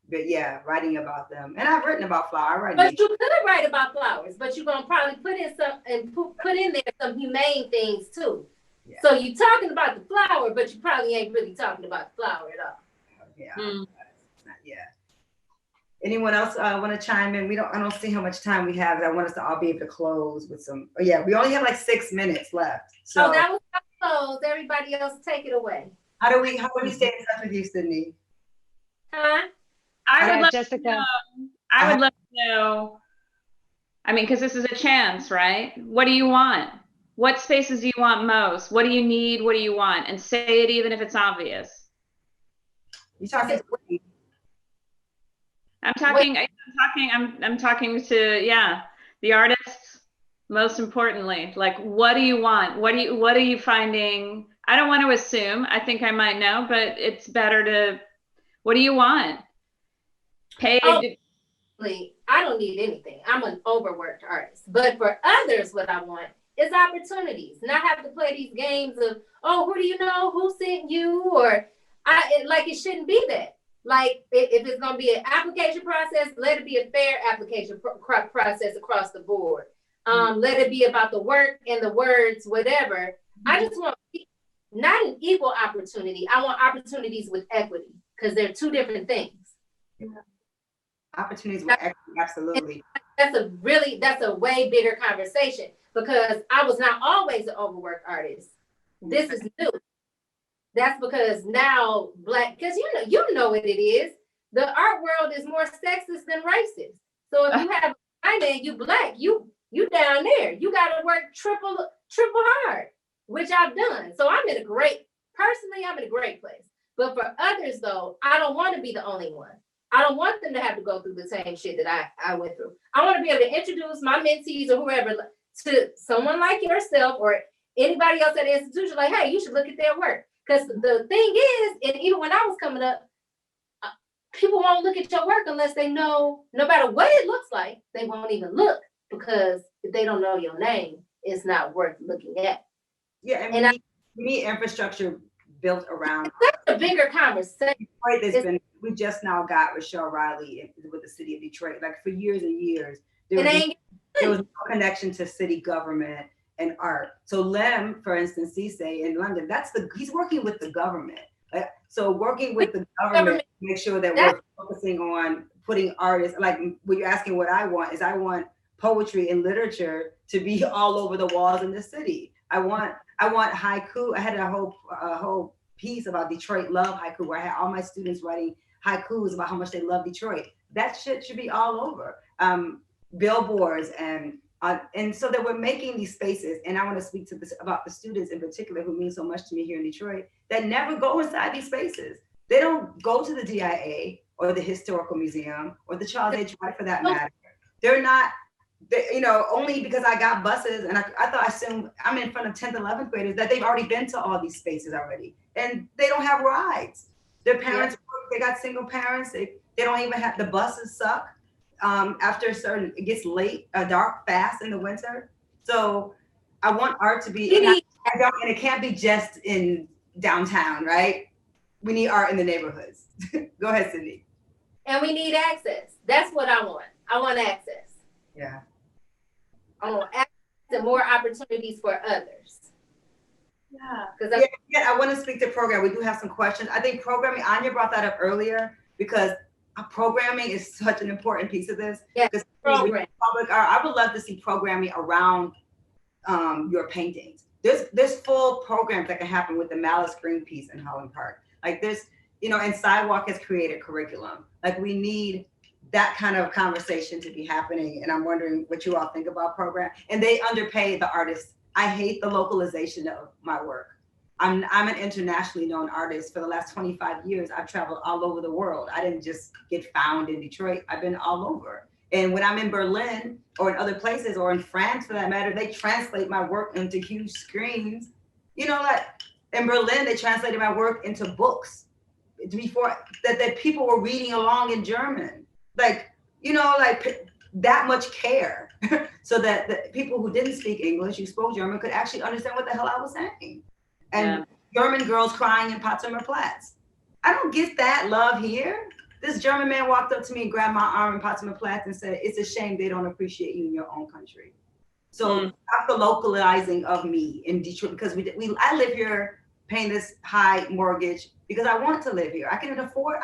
But yeah, writing about them. And I've written about flowers. But you could write about flowers, but you're gonna probably put in there some humane things too. Yeah. So you're talking about the flower, but you probably ain't really talking about the flower at all. Yeah. Yeah. Anyone else want to chime in? I don't see how much time we have. I want us to all be able to close with some. Oh yeah, we only have like 6 minutes left. So that was close. Everybody else, take it away. How do we stay in touch with you, Sydney? Huh? I would love Jessica. to know. I would love to know. I mean, because this is a chance, right? What do you want? What spaces do you want most? What do you need? What do you want? And say it even if it's obvious. You talking to me? I'm talking to the artists, most importantly. Like, what do you want? What are you finding? I don't want to assume. I think I might know, but it's better to, what do you want? I don't need anything. I'm an overworked artist. But for others, what I want is opportunities. Not have to play these games of, who do you know? Who sent you? Or it shouldn't be that. Like, if it's going to be an application process, let it be a fair application process across the board. Let it be about the work and the words, whatever. I just want not an equal opportunity. I want opportunities with equity, because they're two different things. Yeah. Opportunities with equity, absolutely. That's a way bigger conversation, because I was not always an overworked artist. This is new. That's because now because you know what it is. The art world is more sexist than racist. So if you have a man, you Black, you down there. You got to work triple hard, which I've done. So I'm in a great place. But for others, though, I don't want to be the only one. I don't want them to have to go through the same shit that I went through. I want to be able to introduce my mentees or whoever to someone like yourself or anybody else at the institution. Like, hey, you should look at their work. Because the thing is, and even when I was coming up, people won't look at your work unless they know, no matter what it looks like, they won't even look, because if they don't know your name, it's not worth looking at. Yeah, and we need infrastructure built around. That's a bigger conversation. We just now got Rochelle Riley with the city of Detroit. Like for years and years, there was no connection to city government and art. So Lem, for instance, Cisse in London, he's working with the government. So working with the government to make sure that we're focusing on putting artists, like when you're asking what I want, is I want poetry and literature to be all over the walls in the city. I want haiku. I had a whole piece about Detroit love haiku where I had all my students writing haikus about how much they love Detroit. That shit should be all over billboards and so that we're making these spaces. And I want to speak to this about the students in particular who mean so much to me here in Detroit that never go inside these spaces. They don't go to the DIA or the Historical Museum or the Charles H. Wright for that matter. They're not, only because I got buses and I assume I'm in front of 10th, 11th graders that they've already been to all these spaces already. And they don't have rides. Their parents, they got single parents. They don't even have, the buses suck. After it gets late, dark, fast in the winter. So I want art to be, and it can't be just in downtown, right? We need art in the neighborhoods. Go ahead, Cindy. And we need access. That's what I want. I want access. Yeah. I want access and more opportunities for others. Yeah. I want to speak to program. We do have some questions. I think programming, Anya brought that up earlier because programming is such an important piece of this. Yeah, program. Public art, I would love to see programming around your paintings. There's full programs that can happen with the Malice Green piece in Holland Park. Like this, and Sidewalk has created curriculum. Like we need that kind of conversation to be happening. And I'm wondering what you all think about program. And they underpay the artists. I hate the localization of my work. I'm an internationally known artist. For the last 25 years, I've traveled all over the world. I didn't just get found in Detroit. I've been all over. And when I'm in Berlin or in other places or in France for that matter, they translate my work into huge screens. Like in Berlin, they translated my work into books before that people were reading along in German. Like that much care so that the people who didn't speak English, who spoke German, could actually understand what the hell I was saying. And German girls crying in Potsdamer Platz. I don't get that love here. This German man walked up to me and grabbed my arm in Potsdamer Platz and said, "It's a shame they don't appreciate you in your own country." So that's the localizing of me in Detroit because I live here paying this high mortgage because I want to live here. I can afford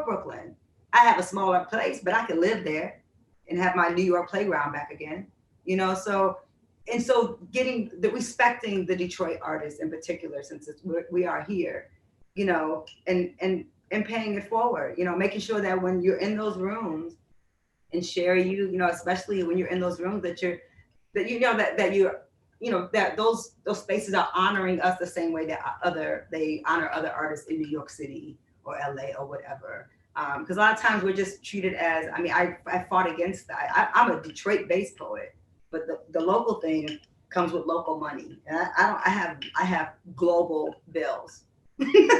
Brooklyn. I have a smaller place, but I can live there and have my New York playground back again. So respecting the Detroit artists in particular, since we are here, and paying it forward, making sure that when you're in those rooms and especially when you're in those rooms that those spaces are honoring us the same way that they honor other artists in New York City or LA or whatever. Because a lot of times we're just treated as, I fought against that. I'm a Detroit-based poet, but the local thing comes with local money. And I have global bills.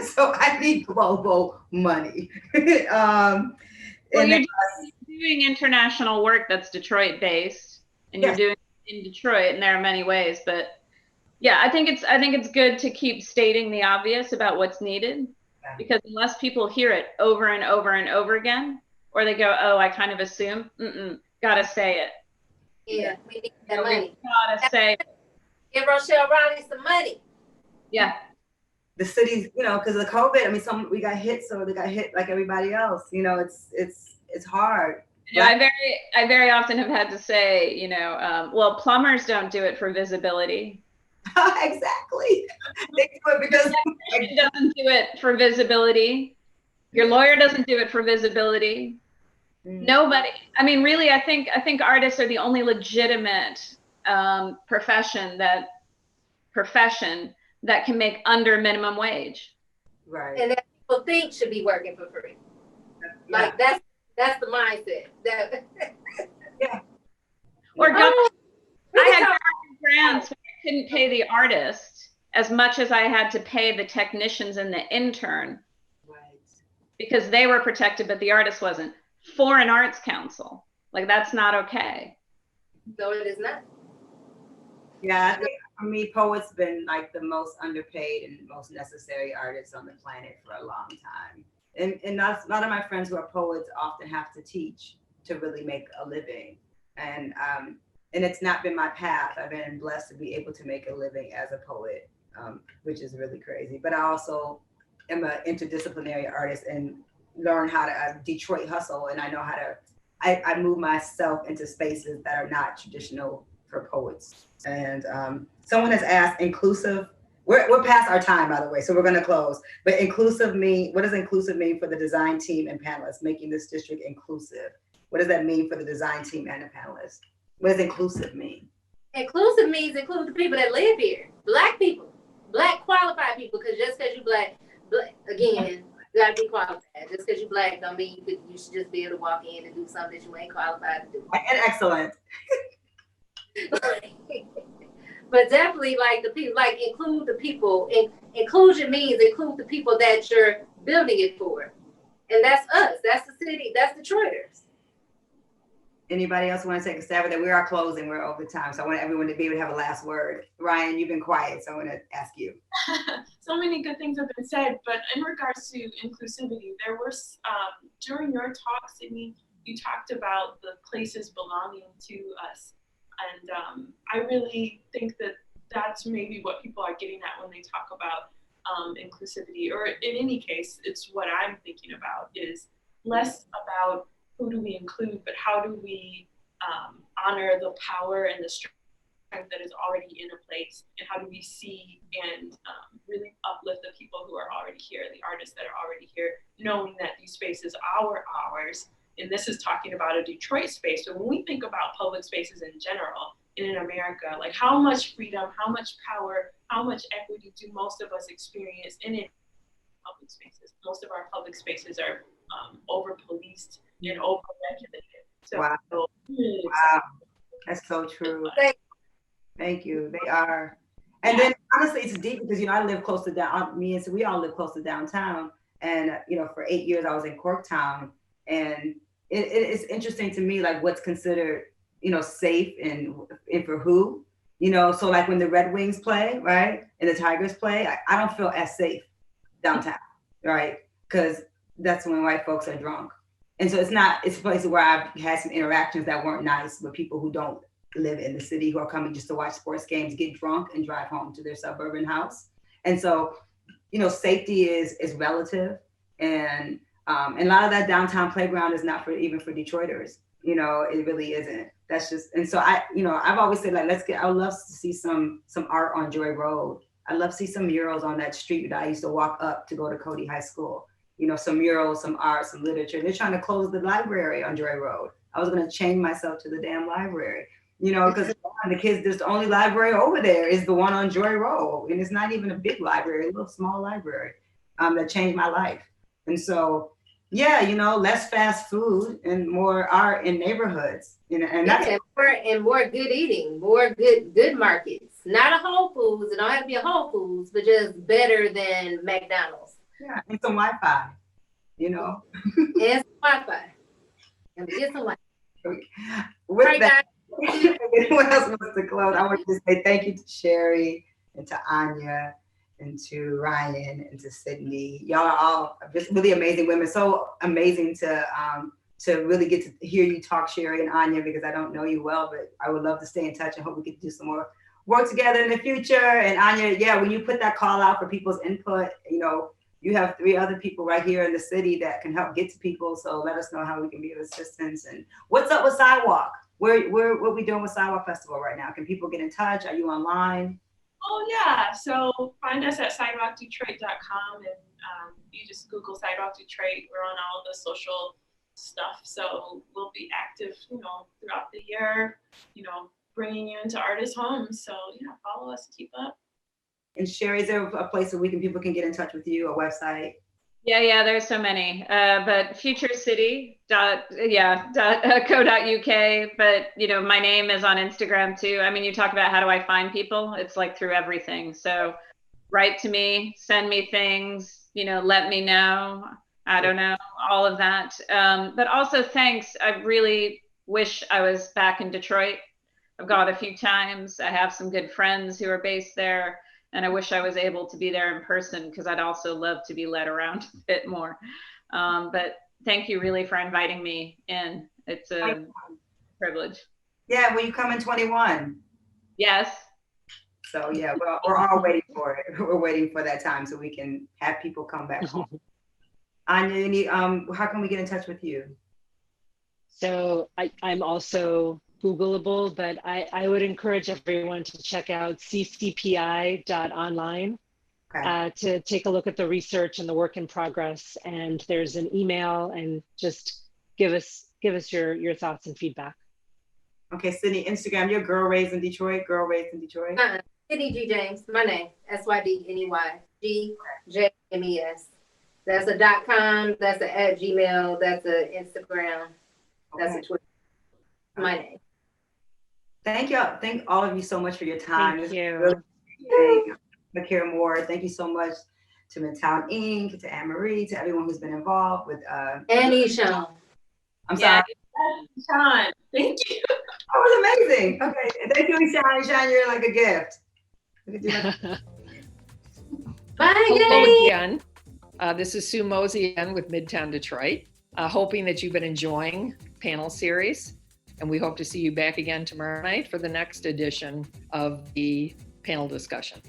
So I need global money. Well, you're doing international work that's Detroit-based, and you're doing it in Detroit, and there are many ways. But yeah, I think it's good to keep stating the obvious about what's needed. Because unless people hear it over and over and over again, or they go, "Oh, I kind of assume," gotta say it. Yeah, we need that money. Gotta say it. Give Rochelle Ronnie some money. Yeah. The cities, because of the COVID, we got hit, so they got hit like everybody else. It's hard. Yeah, I very often have had to say, well, plumbers don't do it for visibility. Exactly. They do it because it doesn't do it for visibility. Your lawyer doesn't do it for visibility. Nobody. Really, I think artists are the only legitimate profession that can make under minimum wage. Right. And that people think should be working for free. Yeah. Like that's the mindset. Yeah. Or I had grants. Couldn't pay the artist as much as I had to pay the technicians and the intern, because they were protected, but the artist wasn't. Foreign Arts Council, that's not okay. No, it is not. Yeah, I think for me, poets been the most underpaid and most necessary artists on the planet for a long time. And a lot of my friends who are poets often have to teach to really make a living. And it's not been my path. I've been blessed to be able to make a living as a poet, which is really crazy. But I also am an interdisciplinary artist and learn how to Detroit hustle. And I know how to I move myself into spaces that are not traditional for poets. And someone has asked inclusive, we're past our time, by the way, so we're gonna close. But inclusive mean, what does inclusive mean for the design team and panelists, making this district inclusive? What does that mean for the design team and the panelists? What does inclusive mean? Inclusive means include the people that live here, Black people, Black qualified people, because just because you black, again, you gotta be qualified. Just because you Black don't mean you should just be able to walk in and do something that you ain't qualified to do. And excellent. But definitely, like, the people, like, include the people. Inclusion means include the people that you're building it for, and that's us. That's the city. That's Detroiters. Anybody else want to take a stab at that? We are closing. We're over time, so I want everyone to be able to have a last word. Ryan, you've been quiet, so I want to ask you. So many good things have been said, but in regards to inclusivity, there was during your talk, Sydney, you talked about the places belonging to us. And I really think that that's maybe what people are getting at when they talk about inclusivity, or in any case, it's what I'm thinking about is less about who do we include, but how do we honor the power and the strength that is already in a place, and how do we see and really uplift the people who are already here, the artists that are already here, knowing that these spaces are ours. And this is talking about a Detroit space. So when we think about public spaces in general, in America, like how much freedom, how much power, how much equity do most of us experience in public spaces? Most of our public spaces are over-policed and over-regulated. So, wow. Wow, that's so true. Thank you. They are. And then honestly, it's deep because, I live close to me and so we all live close to downtown. And, for 8 years I was in Corktown, and it's interesting to me, like what's considered, safe and for who, so like when the Red Wings play, right, and the Tigers play, I don't feel as safe downtown, right? Because that's when white folks are drunk. And so it's a place where I've had some interactions that weren't nice with people who don't live in the city, who are coming just to watch sports games, get drunk and drive home to their suburban house. And so, safety is relative. And a lot of that downtown playground is not even for Detroiters. It really isn't. That's just, and so I've always said, like, I would love to see some art on Joy Road. I'd love to see some murals on that street that I used to walk up to go to Cody High School. Some murals, some art, some literature. They're trying to close the library on Joy Road. I was going to chain myself to the damn library, because the kids, there's the only library over there is the one on Joy Road. And it's not even a big library, a little small library that changed my life. And so, yeah, less fast food and more art in neighborhoods. And that's more good eating, more good markets. Not a Whole Foods. It don't have to be a Whole Foods, but just better than McDonald's. Yeah, and some Wi-Fi, And some Wi-Fi. And get some Wi-Fi. With that, if anyone else wants to close, I want to say thank you to Sherry and to Anya and to Ryan and to Sydney. Y'all are all just really amazing women. So amazing to really get to hear you talk, Sherry and Anya, because I don't know you well, but I would love to stay in touch and hope we could do some more work together in the future. And Anya, yeah, when you put that call out for people's input, you have 3 other people right here in the city that can help get to people. So let us know how we can be of assistance. And what's up with Sidewalk? What are we doing with Sidewalk Festival right now? Can people get in touch? Are you online? Oh yeah, so find us at sidewalkdetroit.com, and you just Google Sidewalk Detroit. We're on all the social stuff, so we'll be active, throughout the year, bringing you into artists' homes. So yeah, follow us, keep up. And Sherry, is there a place where people can get in touch with you, a website? Yeah, there's so many, but futurecity.co.uk, but my name is on Instagram too. I mean, you talk about how do I find people? It's like through everything. So write to me, send me things, let me know. I don't know, all of that. But also thanks. I really wish I was back in Detroit. I've gone a few times. I have some good friends who are based there. And I wish I was able to be there in person because I'd also love to be led around a bit more. But thank you really for inviting me in. It's a privilege. Yeah, will you come in 21? Yes. So yeah, we're all waiting for it. We're waiting for that time so we can have people come back home. Anya, how can we get in touch with you? So I'm also Googleable, but I would encourage everyone to check out ccpi.online to take a look at the research and the work in progress. And there's an email, and just give us your thoughts and feedback. Okay, Sydney, Instagram, you're Girl Raised in Detroit, Girl Raised in Detroit. Sydney G. James, my name, SYDNEY, That's a .com, that's a @Gmail, that's a Instagram, that's a Twitter. My name. Thank y'all. Thank all of you so much for your time. Thank you. Really appreciate it. Hear more. Thank you so much to Midtown Inc., to Anne Marie, to everyone who's been involved with And Eshawn. I'm sorry. Sean, thank you. That was amazing. Okay. Thank you, Eshawn. Eshawn, you're like a gift. We could do that. Bye, Hello Jenny. again. This is Sue Mosey again with Midtown Detroit. Hoping that you've been enjoying panel series, and we hope to see you back again tomorrow night for the next edition of the panel discussion.